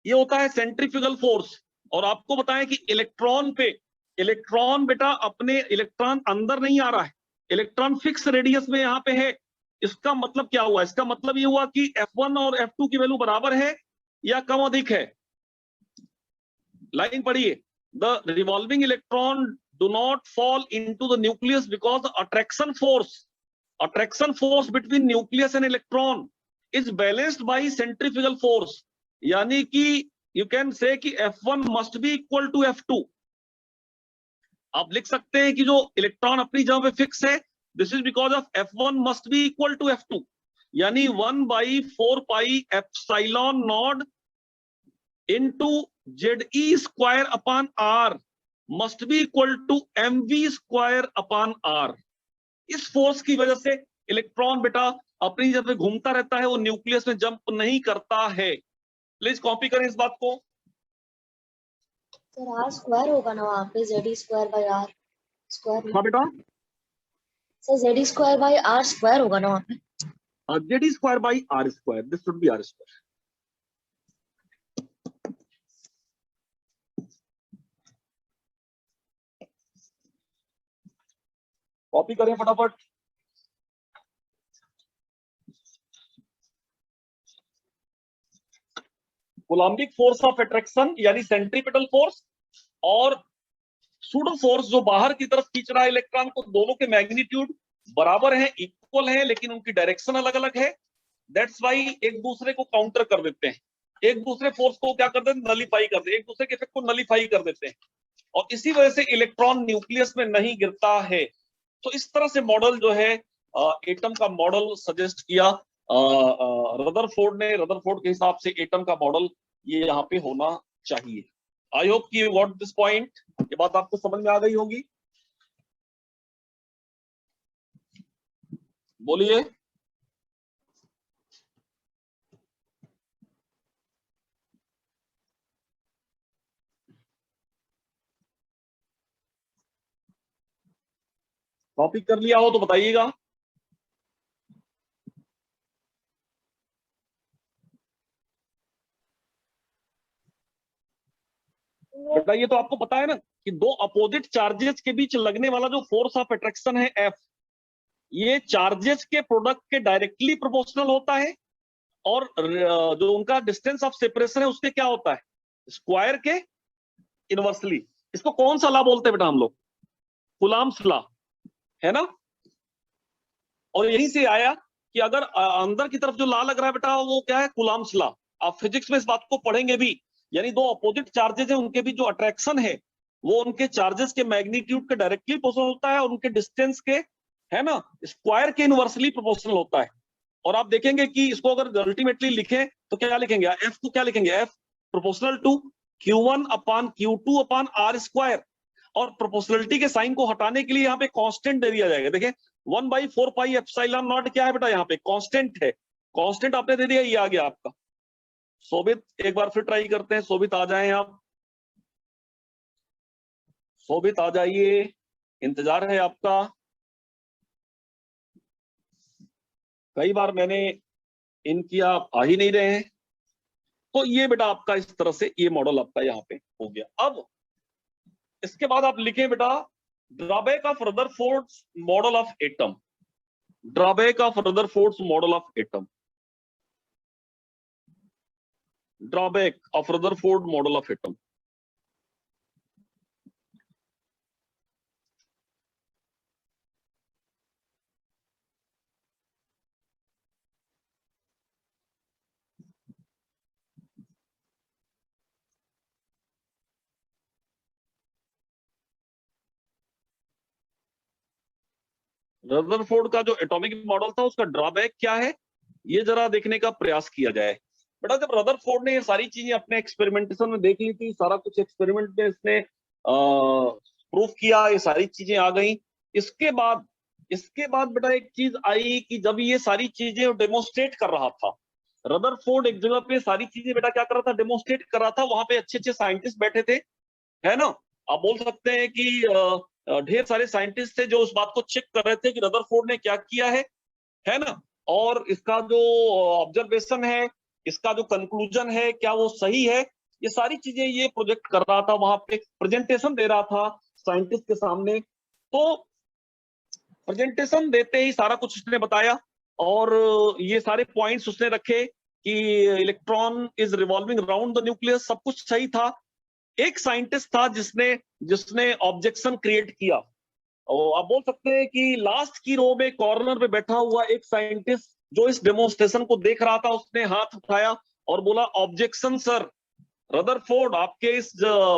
S2: ये होता है सेंट्रीफ्यूगल फोर्स। और आपको बताएं कि इलेक्ट्रॉन बेटा इलेक्ट्रॉन अंदर नहीं आ रहा है, इलेक्ट्रॉन फिक्स रेडियस में यहां पे है। इसका मतलब क्या हुआ, इसका मतलब ये हुआ कि F1 और F2 की वैल्यू बराबर है या कम अधिक है। लाइन पढ़िए, the revolving electron do not fall into the nucleus because the attraction force between nucleus and electron is balanced bye centrifugal force. यानी कि यू कैन से कि F1 must be equal to F2। आप लिख सकते हैं कि जो electron अपनी जगह पे फिक्स है, this is because of F1 must be equal to F2, यानी 1/4 epsilon naught into Ze²/R must be equal to mv²/R। इस फोर्स की वजह से इलेक्ट्रॉन बेटा अपनी जगह पे घूमता रहता है, वो न्यूक्लियस में जंप नहीं करता है। प्लीज कॉपी करें इस बात को।
S3: सर R² होगा ना वहाँ पे, Ze²/R²।
S2: हाँ बेटा,
S3: सर Ze²/R² होगा ना वहाँ पे।
S2: Ze²/R², this should be R²। Copy करें फटाफट। कोलम्बिक फोर्स ऑफ अट्रैक्शन यानी सेंट्रीपिटल फोर्स, और सूडो फोर्स जो बाहर की तरफ खींच रहा है इलेक्ट्रॉन को, दोनों के मैग्नीट्यूड बराबर है, इक्वल है, लेकिन उनकी डायरेक्शन अलग अलग है। दैट्स वाई एक दूसरे को काउंटर कर देते हैं, एक दूसरे फोर्स को क्या कर देते हैं, नलीफाई कर देते हैं, एक दूसरे के इफेक्ट को नलीफाई कर देते हैं, और इसी वजह से इलेक्ट्रॉन न्यूक्लियस में नहीं गिरता है। तो इस तरह से मॉडल जो है एटम का मॉडल सजेस्ट किया रदरफोर्ड ने। रदरफोर्ड के हिसाब से एटम का मॉडल ये यहाँ पे होना चाहिए। आई होप कि यू गॉट दिस पॉइंट, ये बात आपको समझ में आ गई होगी। बोलिए। कॉपी कर लिया हो तो बताइएगा। बेटा ये तो आपको पता है ना कि दो अपोजिट चार्जेस के बीच लगने वाला जो फोर्स ऑफ अट्रैक्शन है F, ये चार्जेस के प्रोडक्ट के डायरेक्टली प्रोपोर्शनल होता है, और जो उनका डिस्टेंस ऑफ सेपरेशन है उसके क्या होता है, स्क्वायर के इनवर्सली। इसको कौन सा लॉ बोलते हैं बेटा हम लोग, कूलॉम्स लॉ, है ना। और यहीं से आया कि अगर अंदर की तरफ जो लॉ लग रहा है बेटा वो क्या है, कूलॉम्स लॉ। आप फिजिक्स में इस बात को पढ़ेंगे भी, यानी दो अपोजिट चार्जेस हैं उनके बीच जो अट्रैक्शन है वो उनके चार्जेस के मैग्नीट्यूड के डायरेक्टली प्रोपोर्शनल होता है, और उनके डिस्टेंस के, है ना, स्क्वायर के इनवर्सली प्रोपोर्शनल होता है। और आप देखेंगे कि इसको अगर अल्टीमेटली लिखें तो क्या लिखेंगे, F को क्या लिखेंगे, F proportional to Q1 upon Q2 upon R square, और प्रोपोर्शनलिटी के साइन को हटाने के लिए यहाँ पे कांस्टेंट दे दिया जाएगा। देखिए 1/4 पाई एप्सिलॉन नॉट क्या है बेटा, यहाँ पे कांस्टेंट है, कांस्टेंट आपने दे दिया, ये आ गया आपका। शोभित एक बार फिर ट्राई करते हैं, शोभित आ जाएं आप, शोभित आ जाइए, इंतजार है आपका। कई बार मैंने इन किया, आप आ ही नहीं रहे हैं। तो ये बेटा आपका इस तरह से ये मॉडल आपका यहाँ पे हो गया। अब इसके बाद आप लिखें बेटा drawback of Rutherford's model of atom, drawback of Rutherford's model of atom, drawback of Rutherford model of atom. Rutherford का जो एटॉमिक मॉडल था उसका ड्रॉबैक क्या है, ये जरा देखने का प्रयास किया जाए। बेटा जब रदरफोर्ड ने ये सारी चीजें अपने एक्सपेरिमेंटेशन में देख ली थी, सारा कुछ एक्सपेरिमेंट में इसने प्रूफ किया, ये सारी चीजें आ गई। इसके बाद बेटा एक चीज आई कि जब ये सारी चीजें डेमोन्स्ट्रेट कर रहा था, रदरफोर्ड एक जगह पे सारी चीजें बेटा क्या कर रहा था, डेमोन्स्ट्रेट कर रहा था। वहां पे अच्छे अच्छे साइंटिस्ट बैठे थे, है ना। आप बोल सकते हैं कि ढेर सारे साइंटिस्ट थे जो उस बात को चेक कर रहे थे कि रदरफोर्ड ने क्या किया है ना, और इसका जो ऑब्जर्वेशन है, इसका जो कंक्लूजन है, क्या वो सही है। ये सारी चीजें ये प्रोजेक्ट कर रहा था, वहां पे प्रेजेंटेशन दे रहा था साइंटिस्ट के सामने। तो प्रेजेंटेशन देते ही सारा कुछ उसने बताया, और ये सारे पॉइंट्स उसने रखे कि electron is revolving around the nucleus, सब कुछ सही था। एक साइंटिस्ट था जिसने ऑब्जेक्शन क्रिएट किया, और आप बोल सकते हैं कि लास्ट की रो में कॉर्नर पे बैठा हुआ एक साइंटिस्ट जो इस डेमोन्स्ट्रेशन को देख रहा था, उसने हाथ उठाया और बोला ऑब्जेक्शन सर, रदरफोर्ड आपके इस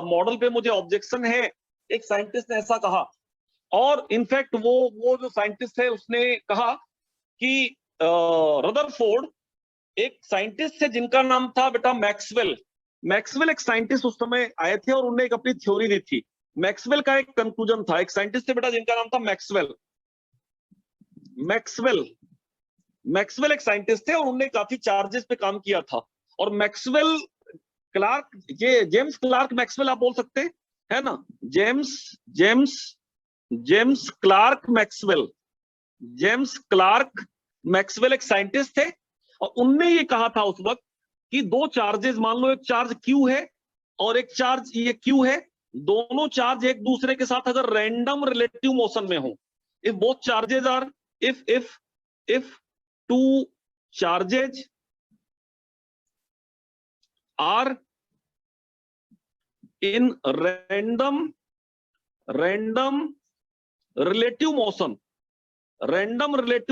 S2: मॉडल पे मुझे ऑब्जेक्शन है। एक साइंटिस्ट ने ऐसा कहा, और इनफैक्ट वो जो साइंटिस्ट है उसने कहा कि रदरफोर्ड एक साइंटिस्ट है जिनका नाम था बेटा मैक्सवेल। मैक्सवेल एक साइंटिस्ट उस समय आए थे और उन्होंने एक अपनी थ्योरी दी थी। मैक्सवेल का एक कंक्लूजन था, एक साइंटिस्ट थे बेटा जिनका नाम था मैक्सवेल। मैक्सवेल एक साइंटिस्ट थे और उन्होंने काफी चार्जेस पे काम किया था। और मैक्सवेल क्लार्क, ये जेम्स क्लार्क मैक्सवेल आप बोल सकते हैं, है ना, James Clark Maxwell. James Clark Maxwell एक साइंटिस्ट थे, और उनने ये कहा था उस वक्त कि दो चार्जेस, मान लो एक चार्ज Q है और एक चार्ज ये Q है, दोनों चार्ज एक दूसरे के साथ अगर रैंडम रिलेटिव मोशन में हो, if both charges are if two charges are in random relative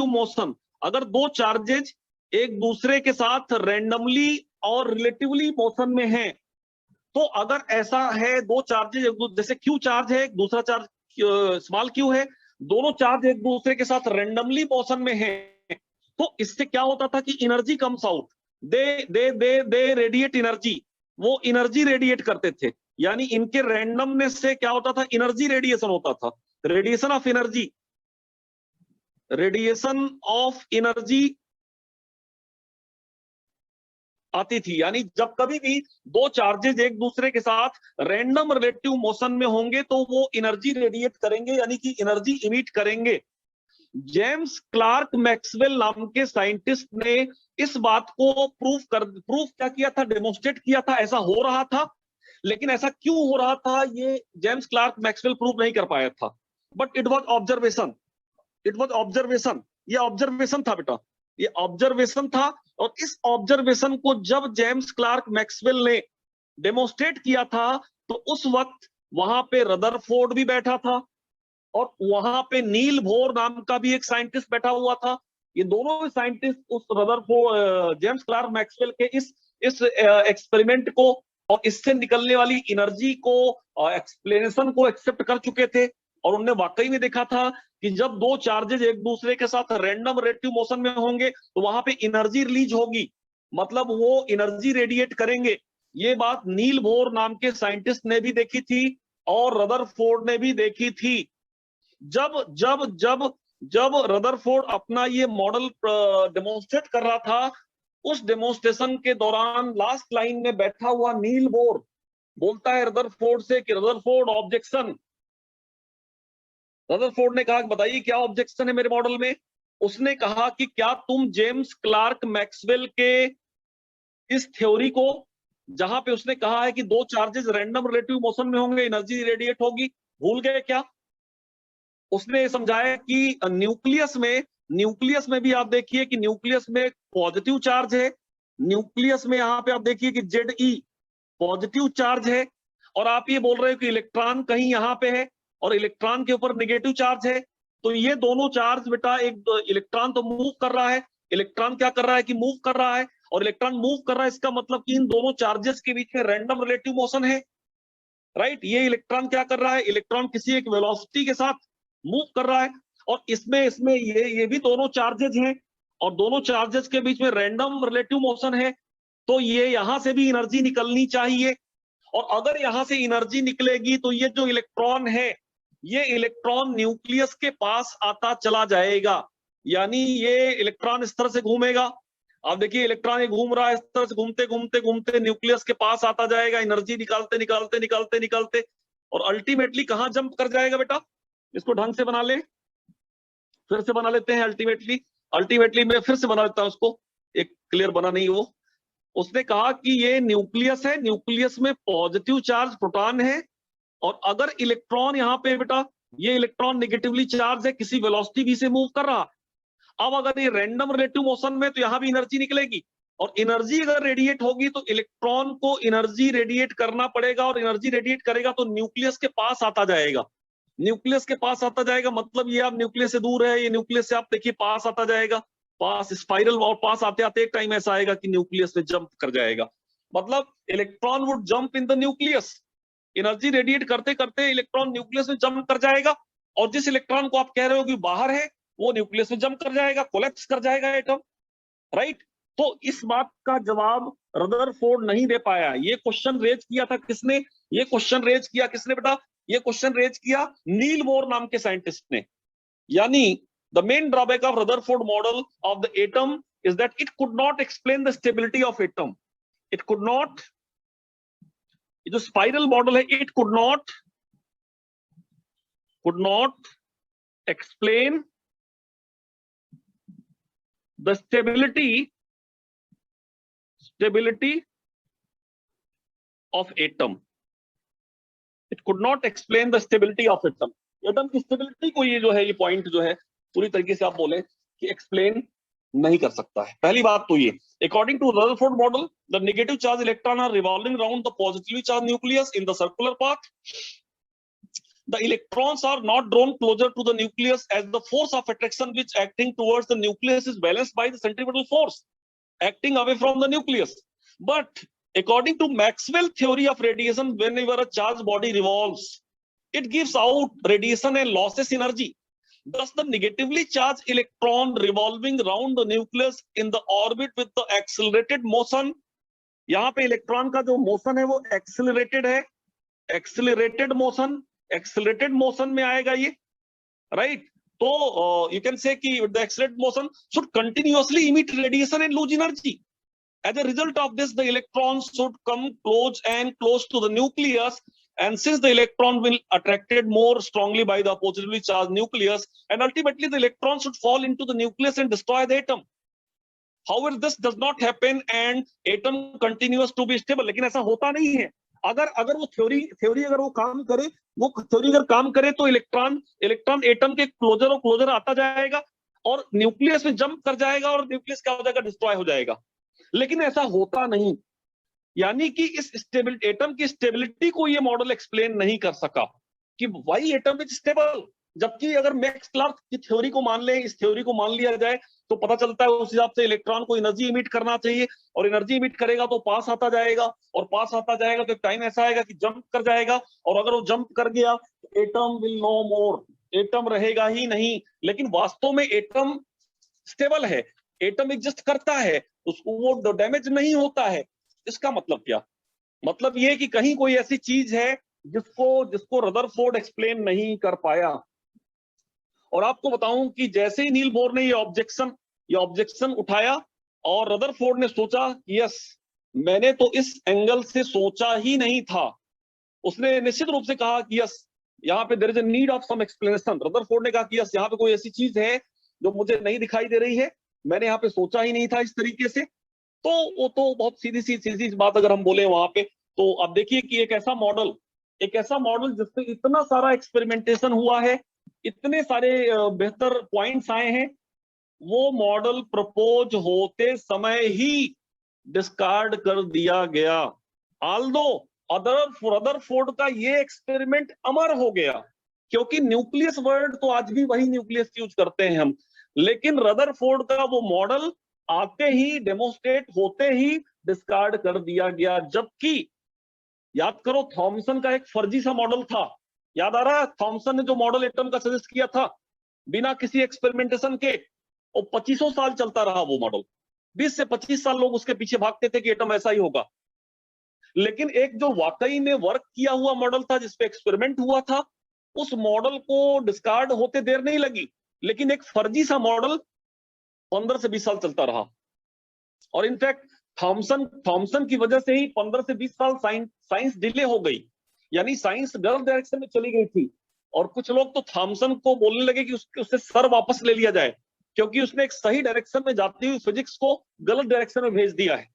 S2: motion, अगर दो चार्जेज एक दूसरे के साथ रैंडमली और रिलेटिवली मोशन में हैं, तो अगर ऐसा है दो चार्जेज, जैसे Q चार्ज है, एक दूसरा चार्ज स्मॉल Q है, दोनों चार्ज एक दूसरे के साथ रैंडमली मोशन में हैं, तो इससे क्या होता था कि एनर्जी कम्स आउट, दे रेडिएट एनर्जी, वो एनर्जी रेडिएट करते थे। यानी इनके रैंडमनेस से क्या होता था, एनर्जी रेडिएशन होता था, रेडिएशन ऑफ एनर्जी आती थी। यानी जब कभी भी दो चार्जेज एक दूसरे के साथ रैंडम रिलेटिव मोशन में होंगे तो वो एनर्जी रेडिएट करेंगे, यानी कि एनर्जी इमिट करेंगे। जेम्स क्लार्क मैक्सवेल नाम के साइंटिस्ट ने इस बात को प्रूफ क्या किया था, डेमोन्स्ट्रेट किया था। ऐसा हो रहा था, लेकिन ऐसा क्यों हो रहा था ये जेम्स क्लार्क मैक्सवेल प्रूफ नहीं कर पाया था। बट इट वाज ऑब्जर्वेशन, ये ऑब्जर्वेशन था बेटा, ये ऑब्जर्वेशन था। और इस ऑब्जर्वेशन को जब जेम्स क्लार्क मैक्सवेल ने डेमोन्स्ट्रेट किया था, तो उस वक्त वहां पे रदरफोर्ड भी बैठा था और वहां पे नील बोर नाम का भी एक साइंटिस्ट बैठा हुआ था। ये दोनों साइंटिस्ट उस रदरफोर्ड जेम्स क्लार्क मैक्सवेल के इस एक्सपेरिमेंट को और इससे निकलने वाली एनर्जी को, एक्सप्लेनेशन को एक्सेप्ट कर चुके थे। और उन्होंने वाकई में देखा था कि जब दो चार्जेज एक दूसरे के साथ रैंडम रिलेटिव मोशन में होंगे तो वहां पे एनर्जी रिलीज होगी, मतलब वो एनर्जी रेडिएट करेंगे। ये बात नील बोर नाम के साइंटिस्ट ने भी देखी थी और रदरफोर्ड ने भी देखी थी। जब जब जब जब रदरफोर्ड अपना ये मॉडल डेमोन्स्ट्रेट कर रहा था, उस डेमोन्स्ट्रेशन के दौरान लास्ट लाइन में बैठा हुआ नील बोर बोलता है रदरफोर्ड से कि रदरफोर्ड ऑब्जेक्शन। रदरफोर्ड ने कहा बताइए क्या ऑब्जेक्शन है मेरे मॉडल में। उसने कहा कि क्या तुम जेम्स क्लार्क मैक्सवेल के इस थ्योरी को, जहां पे उसने कहा है कि दो चार्जेस रैंडम रिलेटिव मोशन में होंगे, एनर्जी रेडिएट होगी, भूल गए क्या? उसने समझाया कि न्यूक्लियस में भी आप देखिए कि न्यूक्लियस में पॉजिटिव चार्ज है, न्यूक्लियस में यहाँ पे आप देखिए कि Ze पॉजिटिव चार्ज है, और आप ये बोल रहे हो कि इलेक्ट्रॉन कहीं यहाँ पे है और इलेक्ट्रॉन के ऊपर नेगेटिव चार्ज है। तो ये दोनों चार्ज बेटा, एक इलेक्ट्रॉन तो मूव कर रहा है, इलेक्ट्रॉन क्या कर रहा है कि मूव कर रहा है, और इलेक्ट्रॉन मूव कर रहा है, इसका मतलब कि इन दोनों चार्जेस के बीच में रैंडम रिलेटिव मोशन है, राइट। ये इलेक्ट्रॉन क्या कर रहा है, इलेक्ट्रॉन किसी एक वेलोसिटी के साथ मूव कर रहा है, और इसमें इसमें ये भी दोनों चार्जेस हैं, और दोनों चार्जेस के बीच में रैंडम रिलेटिव मोशन है। तो ये यहां से भी एनर्जी निकलनी चाहिए, और अगर यहां से एनर्जी निकलेगी तो ये जो इलेक्ट्रॉन है, ये इलेक्ट्रॉन न्यूक्लियस के पास आता चला जाएगा, यानी ये इलेक्ट्रॉन इस तरह से घूमेगा। अब देखिए इलेक्ट्रॉन ये घूम रहा है, इस तरह से घूमते घूमते घूमते न्यूक्लियस के पास आता जाएगा, एनर्जी निकालते निकालते निकालते निकालते, और अल्टीमेटली कहां जंप कर जाएगा बेटा? इसको ढंग से बना ले, फिर से बना लेते हैं। अल्टीमेटली मैं फिर से बना लेता हूं उसको, एक क्लियर बना नहीं वो। उसने कहा कि ये न्यूक्लियस है, न्यूक्लियस में पॉजिटिव चार्ज प्रोटॉन है, और अगर इलेक्ट्रॉन यहाँ पे बेटा, ये इलेक्ट्रॉन नेगेटिवली चार्ज है, किसी वेलोसिटी v से मूव कर रहा। अब अगर ये रैंडम रिलेटिव मोशन में, तो यहाँ भी एनर्जी निकलेगी, और एनर्जी अगर रेडिएट होगी तो इलेक्ट्रॉन को एनर्जी रेडिएट करना पड़ेगा, और एनर्जी रेडिएट करेगा तो न्यूक्लियस के पास आता जाएगा। न्यूक्लियस के पास आता जाएगा मतलब ये आप न्यूक्लियस से दूर है, ये न्यूक्लियस से आप देखिए पास आता जाएगा, पास स्पाइरल, और पास आते आते एक टाइम ऐसा आएगा कि न्यूक्लियस में जंप कर जाएगा। मतलब electron would jump in the nucleus, energy radiate करते करते इलेक्ट्रॉन न्यूक्लियस में जंप कर जाएगा, और जिस इलेक्ट्रॉन को आप कह रहे हो कि बाहर है, वो न्यूक्लियस में जंप कर जाएगा, कोलैप्स कर जाएगा एटम, राइट। तो इस बात का जवाब रदरफोर्ड नहीं दे पाया। ये क्वेश्चन रेज किया था किसने? ये क्वेश्चन रेज किया किसने बेटा? ये क्वेश्चन रेज किया नील बोर नाम के साइंटिस्ट ने। यानी the main drawback of Rutherford model of the atom is that it could not explain the stability of atom. It could not, जो स्पाइरल मॉडल है, it could not explain the stability of atom. It could not explain the stability of atom. Atom की stability को ये जो है, ये point जो है पूरी तरीके से आप बोले कि एक्सप्लेन नहीं कर सकता है। पहली बात तो ये, according to Rutherford model, the negative charge electron are revolving around the positively charge nucleus in the circular path. The electrons are not drawn closer to the nucleus as the force of attraction which acting towards the nucleus is balanced by the centripetal force acting away from the nucleus. But according to Maxwell theory of radiation, whenever a charged body revolves, it gives out radiation and losses energy. Thus, the negatively charged electron revolving around the nucleus in the orbit with the accelerated motion, यहाँ पे electron का जो motion है वो accelerated है, accelerated motion में आएगा ये, राइट। तो you can say कि the accelerated motion should continuously emit radiation and lose energy. As a result of this, the electrons should come close to the nucleus, and since the electron will attracted more strongly by the positively charged nucleus, and ultimately the electron should fall into the nucleus and destroy the atom. However, this does not happen and atom continues to be stable. लेकिन ऐसा होता नहीं है। अगर वो theory अगर वो काम करे, तो इलेक्ट्रॉन एटम के क्लोजर और क्लोजर आता जाएगा और न्यूक्लियस में जंप कर जाएगा, और न्यूक्लियस क्या हो जाएगा? डिस्ट्रॉय हो जाएगा। लेकिन ऐसा होता नहीं, यानी कि इस एटम की स्टेबिलिटी को ये मॉडल एक्सप्लेन नहीं कर सका कि व्हाई एटम इज स्टेबल। जबकि अगर मैक्स क्लार्क की थ्योरी को मान ले, इस थ्योरी को मान लिया जाए, तो पता चलता है उस हिसाब से इलेक्ट्रॉन को एनर्जी इमिट करना चाहिए, और एनर्जी इमिट करेगा तो पास आता जाएगा, और पास आता जाएगा तो एक टाइम ऐसा आएगा कि जंप कर जाएगा, और अगर वो जंप कर गया तो atom will no more, atom रहेगा ही नहीं। लेकिन वास्तव में एटम स्टेबल है, एटम एग्जिस्ट करता है, उसको वो डैमेज नहीं होता है। इसका मतलब क्या? मतलब ये कि कहीं कोई ऐसी चीज है जिसको रदरफोर्ड एक्सप्लेन नहीं कर पाया। और आपको बताऊं कि जैसे ही नील बोर ने ये ऑब्जेक्शन उठाया और रदरफोर्ड ने सोचा कि यस, मैंने तो इस एंगल से सोचा ही नहीं था, उसने निश्चित रूप से कहा कि यस, यहाँ पे there is a need of some explanation. Rutherford ने कहा कि यस, यहाँ पे कोई ऐसी चीज है जो मुझे नहीं दिखाई दे रही है, मैंने यहाँ पे सोचा ही नहीं था इस तरीके से। तो वो तो बहुत सीधी सी बात अगर हम बोले वहां पे, तो अब देखिए कि एक ऐसा मॉडल जिसपे इतना सारा एक्सपेरिमेंटेशन हुआ है, इतने सारे बेहतर पॉइंट्स आए हैं, वो मॉडल प्रपोज होते समय ही डिस्कार्ड कर दिया गया। आल्दो रदरफोर्ड का ये एक्सपेरिमेंट अमर हो गया, क्योंकि न्यूक्लियस वर्ड तो आज भी वही न्यूक्लियस यूज करते हैं हम, लेकिन रदरफोर्ड का वो मॉडल आते ही, डेमोस्ट्रेट होते ही डिस्कार्ड कर दिया गया। जबकि याद करो, थॉमसन का एक फर्जी सा मॉडल था, याद आ रहा है? थॉमसन ने जो मॉडल एटम का सजेस्ट किया था बिना किसी एक्सपेरिमेंटेशन के, और 2500 साल चलता रहा वो मॉडल। 20 से 25 साल लोग उसके पीछे भागते थे कि एटम ऐसा ही होगा। लेकिन एक जो वाकई में वर्क किया हुआ मॉडल था, जिसपे एक्सपेरिमेंट हुआ था, उस मॉडल को डिस्कार्ड होते देर नहीं लगी। लेकिन एक फर्जी सा मॉडल 15 से 20 साल चलता रहा। और इनफैक्ट थॉमसन की वजह से ही 15 से 20 साल साइंस डिले हो गई, यानी साइंस गलत डायरेक्शन में चली गई थी। और कुछ लोग तो थॉमसन को बोलने लगे कि उससे सर वापस ले लिया जाए, क्योंकि उसने एक सही डायरेक्शन में जाती हुई फिजिक्स को गलत डायरेक्शन में भेज दिया है।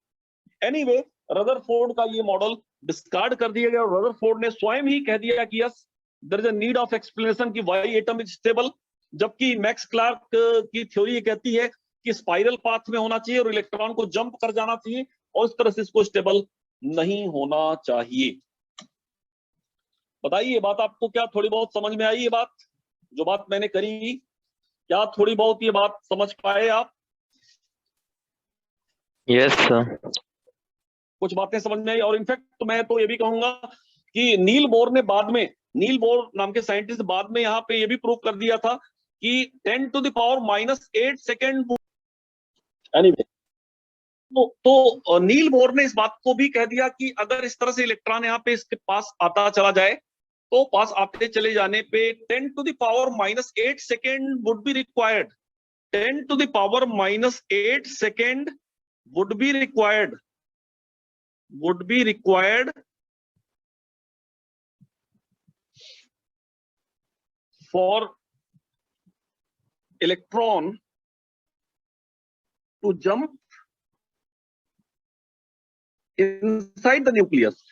S2: एनीवे, रदरफोर्ड का ये मॉडल डिस्कार्ड कर दिया गया, और रदरफोर्ड ने स्वयं ही कह दिया कि yes, there is a need of explanation कि व्हाई एटम इज स्टेबल। जबकि मैक्स क्लार्क की थ्योरी ये कहती है कि स्पाइरल पाथ में होना चाहिए और इलेक्ट्रॉन को जंप कर जाना चाहिए, और इस तरह से इसको स्टेबल नहीं होना चाहिए। बताइए, ये बात आपको क्या थोड़ी बहुत समझ में आई? ये बात, जो बात मैंने करी, क्या थोड़ी बहुत ये बात समझ पाए आप?
S4: Yes sir.
S2: कुछ बातें समझ में आई। और इनफैक्ट तो मैं तो ये भी कहूंगा कि नील बोर नाम के साइंटिस्ट बाद में यहाँ पे ये भी प्रूव कर दिया था कि 10⁻⁻8 सेकेंड। एनीवे, तो नील बोर ने इस बात को भी कह दिया कि अगर इस तरह से इलेक्ट्रॉन यहाँ पे इसके पास आता चला जाए, तो पास आते चले जाने पे 10⁻⁻8 second would be required. 10⁻⁻8 second would be required for electron to jump inside the nucleus।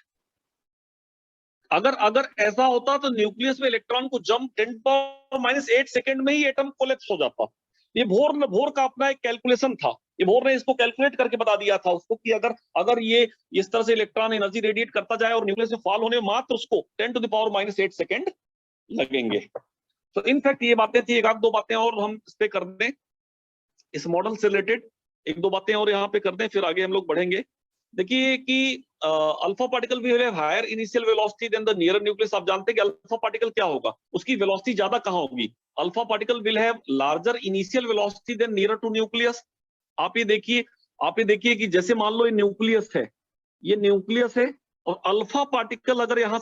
S2: अगर ऐसा होता तो न्यूक्लियस में इलेक्ट्रॉन को जंप 10⁻⁻8 सेकेंड में ही एटम कोलैप्स हो जाता। ये बोर का अपना एक कैलकुलेशन था, ये बोर ने इसको कैलकुलेट करके बता दिया था उसको कि अगर ये इस तरह से इलेक्ट्रॉन एनर्जी रेडिएट करता जाए और न्यूक्लियस में फॉल होने में मात्र उसको 10⁻⁻8 सेकेंड लगेंगे। तो इनफैक्ट ये बातें थी, एक आध दो बातें और हम इस पे कर दें, इस मॉडल से रिलेटेड एक दो बातें और यहाँ पे कर दें, फिर आगे हम लोग बढ़ेंगे। देखिए कि alpha particle will have higher initial velocity than the near nucleus. आप जानते हैं कि अल्फा पार्टिकल क्या होगा, उसकी वेलोसिटी ज्यादा कहाँ होगी? Alpha particle will have larger initial velocity than near to nucleus. आप ये देखिए कि जैसे मान लो ये न्यूक्लियस है, और अल्फा पार्टिकल अगर यहाँ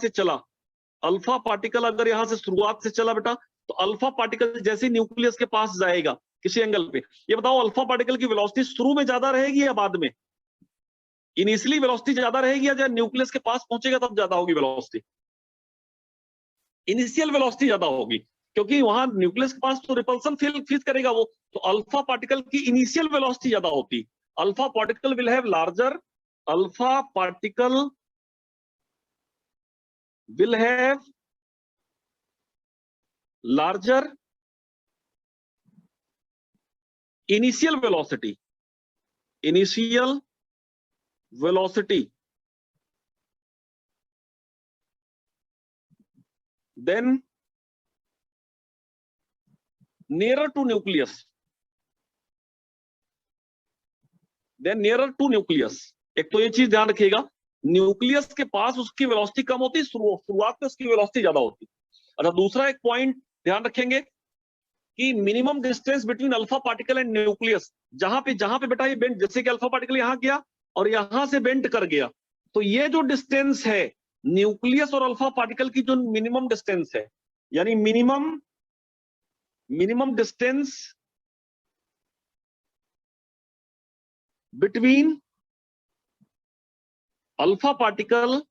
S2: से शुरुआत से चला बेटा, तो अल्फा पार्टिकल जैसे न्यूक्लियस के पास जाएगा किसी एंगल पे, ये बताओ अल्फा पार्टिकल की वेलोसिटी शुरू में ज्यादा रहेगी या बाद में? इनिशियली वेलोसिटी ज्यादा रहेगी, या जब न्यूक्लियस के पास पहुंचेगा तब ज्यादा होगी वेलोसिटी? इनिशियल वेलोसिटी ज्यादा होगी, क्योंकि वहां न्यूक्लियस के पास तो रिपल्सन फील्ड फेस करेगा वो, तो अल्फा पार्टिकल की इनिशियल वेलोसिटी ज्यादा होती। Alpha particle will have larger initial velocity then nearer to nucleus एक तो ये चीज ध्यान रखिएगा, न्यूक्लियस के पास उसकी वेलोसिटी कम होती, शुरुआत में उसकी वेलोसिटी ज्यादा होती। अच्छा, दूसरा एक पॉइंट ध्यान रखेंगे कि minimum distance between alpha particle and nucleus, जहां पे बेटा ये बेंड, जैसे कि अल्फा पार्टिकल यहां गया और यहां से बेंड कर गया, तो ये जो डिस्टेंस है न्यूक्लियस और अल्फा पार्टिकल की जो मिनिमम डिस्टेंस है, यानी minimum distance between alpha particle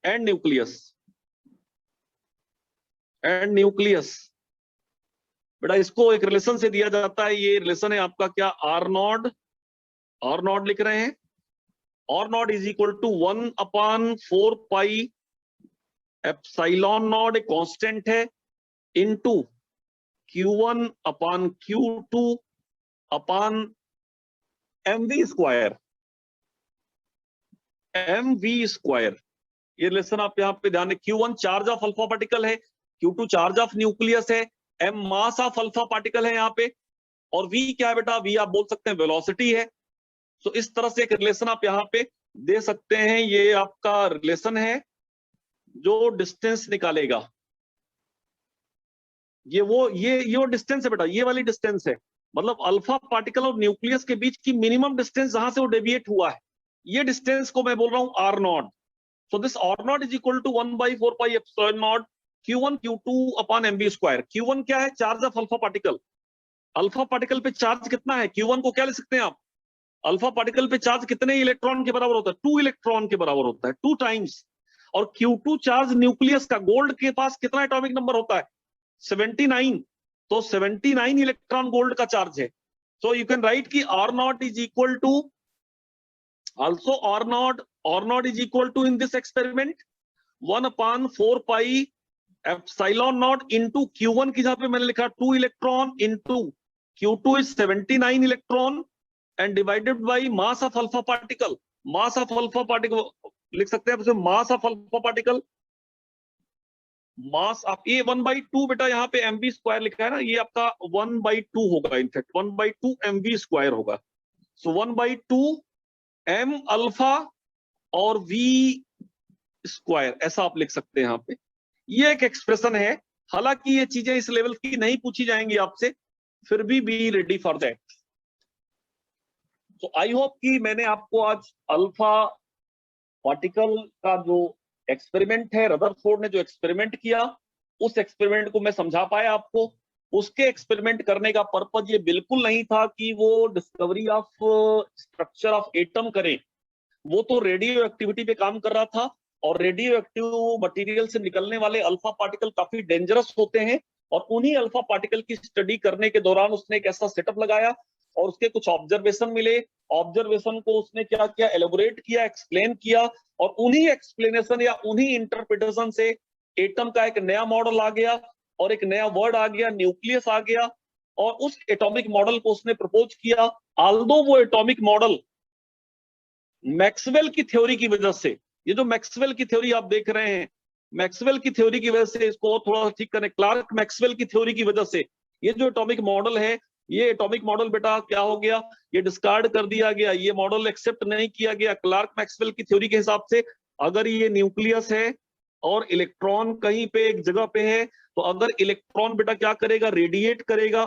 S2: and nucleus बेटा इसको एक रिलेशन से दिया जाता है। ये रिलेशन है आपका क्या, आर नॉट लिख रहे हैं। R naught is equal to 1/4 pi epsilon naught, एक कांस्टेंट है, into Q1/Q2 upon mv square. ये रिलेशन आप यहाँ पे ध्यान दें। Q1 charge of alpha particle है, Q2 चार्ज ऑफ न्यूक्लियस है, m mass of alpha particle है यहाँ पे, और v क्या है बेटा, v आप बोल सकते हैं वेलोसिटी है। तो इस तरह से एक रिलेशन आप यहाँ पे दे सकते हैं। ये आपका रिलेशन है जो डिस्टेंस निकालेगा। ये डिस्टेंस है बेटा, ये वाली डिस्टेंस है, मतलब अल्फा पार्टिकल और न्यूक्लियस के बीच की मिनिमम डिस्टेंस जहां से वो डेविएट हुआ है, ये डिस्टेंस को मैं बोल रहा हूं R naught. So this R naught is equal to 1/4 pi epsilon naught Q1 Q2 upon mv square. Q1 क्या है, charge of alpha particle. Alpha particle पे चार्ज कितना है, Q1 को क्या ले सकते हैं आप, अल्फा पार्टिकल पे चार्ज कितने इलेक्ट्रॉन के बराबर होता है, 2 इलेक्ट्रॉन के बराबर होता है, 2 टाइम्स। और Q2 चार्ज न्यूक्लियस का, गोल्ड के पास कितना एटॉमिक नंबर होता है, 79। तो 79 इलेक्ट्रॉन गोल्ड का चार्ज है। सो यू कैन राइट कि R naught is equal to, also R naught is equal to in this experiment 1/4 pi epsilon naught into Q1 की जगह पे मैंने लिखा 2 electron into Q2 is 79 electron and divided by mass of alpha particle. Mass of alpha particle लिख सकते हैं आप, mass of alpha particle, mass आप ये 1/2 बेटा, यहाँ पे mv स्क्वायर लिखा है ना, ये आपका 1/2 होगा, इनफैक्ट 1/2 mv स्क्वायर होगा। सो 1/2 m अल्फा और v स्क्वायर, ऐसा आप लिख सकते हैं यहाँ पे। ये एक एक्सप्रेशन है, हालांकि ये चीजें इस लेवल की नहीं पूछी जाएंगी आपसे, फिर भी be ready for that. So I hope कि मैंने आपको आज अल्फा पार्टिकल का जो एक्सपेरिमेंट है, रदरफोर्ड ने जो एक्सपेरिमेंट किया, उस एक्सपेरिमेंट को मैं समझा पाया आपको। उसके एक्सपेरिमेंट करने का पर्पज ये बिल्कुल नहीं था कि वो discovery of structure of atom करे, वो तो रेडियो एक्टिविटी पे काम कर रहा था, और रेडियो एक्टिव मटेरियल से निकलने वाले अल्फा पार्टिकल काफी डेंजरस होते हैं, और उन्हीं अल्फा पार्टिकल की स्टडी करने के दौरान उसने एक ऐसा सेटअप लगाया और उसके कुछ ऑब्जर्वेशन मिले। ऑब्जर्वेशन को उसने क्या किया, एलोबोरेट किया, एक्सप्लेन किया, और उन्हीं एक्सप्लेनेशन या उन्हीं इंटरप्रिटेशन से एटम का एक नया मॉडल आ गया, और एक नया वर्ड आ गया, न्यूक्लियस आ गया, और उस एटॉमिक मॉडल को उसने प्रपोज किया। आल्दो वो एटॉमिक मॉडल मैक्सवेल की थ्योरी की वजह से, ये जो मैक्सवेल की थ्योरी आप देख रहे हैं, मैक्सवेल की थ्योरी की वजह से, इसको थोड़ा ठीक करें, क्लार्क मैक्सवेल की थ्योरी की वजह से ये जो एटॉमिक मॉडल है, ये एटॉमिक मॉडल बेटा क्या हो गया, ये डिस्कार्ड कर दिया गया, ये मॉडल एक्सेप्ट नहीं किया गया। क्लार्क मैक्सवेल की थ्योरी के हिसाब से अगर ये न्यूक्लियस है और इलेक्ट्रॉन कहीं पे एक जगह पे है, तो अगर इलेक्ट्रॉन बेटा क्या करेगा, रेडिएट करेगा,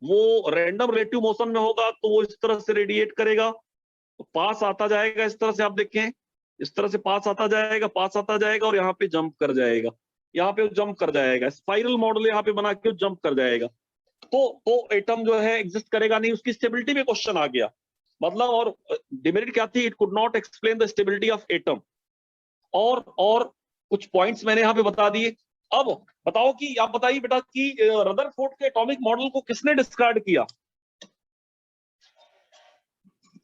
S2: वो रैंडम रिलेटिव मोशन में होगा, तो वो इस तरह से रेडिएट करेगा, तो पास आता जाएगा, इस तरह से आप देखें, इस तरह से पास आता जाएगा, और यहाँ पे जंप कर जाएगा, यहाँ पे जंप कर जाएगा, स्पाइरल मॉडल यहाँ पे बना के जंप कर जाएगा। तो एटम जो है एग्जिस्ट करेगा नहीं, उसकी स्टेबिलिटी पे क्वेश्चन आ गया, मतलब, और डिमेरिट क्या थी, it could not explain the stability of atom. और कुछ पॉइंट्स मैंने यहाँ पे बता दिए। अब बताओ कि आप बताइए बेटा कि रदरफोर्ड के एटॉमिक मॉडल को किसने डिस्कार्ड किया,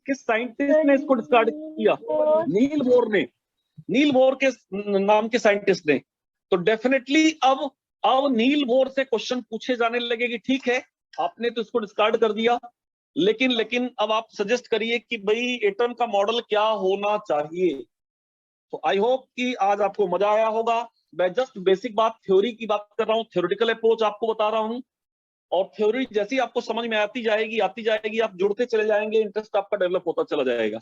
S2: किस साइंटिस्ट ने इसको डिस्कार्ड किया, नील बोर ने, नील बोर के नाम के साइंटिस्ट ने। तो डेफिनेटली अब नील बोर से क्वेश्चन पूछे जाने लगे कि ठीक है आपने तो इसको डिस्कार्ड कर दिया, लेकिन अब आप सजेस्ट करिए कि भाई एटम का मॉडल क्या होना चाहिए। तो आई होप कि आज आपको मजा आया होगा। मैं जस्ट बेसिक बात, थ्योरी की बात कर रहा हूँ, थ्योरेटिकल अप्रोच आपको बता रहा हूँ, और थ्योरी जैसी आपको समझ में आती जाएगी, आप जुड़ते चले जाएंगे, इंटरेस्ट आपका डेवलप होता चला जाएगा।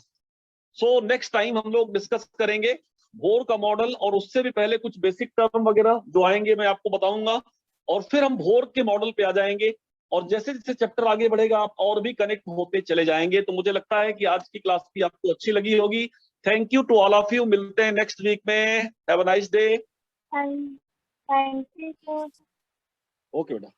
S2: सो नेक्स्ट टाइम हम लोग डिस्कस करेंगे बोर का मॉडल, और उससे भी पहले कुछ बेसिक टर्म वगैरह जो आएंगे मैं आपको बताऊंगा, और फिर हम बोर के मॉडल पे आ जाएंगे और जैसे जैसे चैप्टर आगे बढ़ेगा आप और भी कनेक्ट होते चले जाएंगे। तो मुझे लगता है कि आज की क्लास भी आपको अच्छी लगी होगी। Thank you to all of you, मिलते हैं नेक्स्ट वीक में। Have a nice day.
S1: Thank you.
S2: Okay बेटा।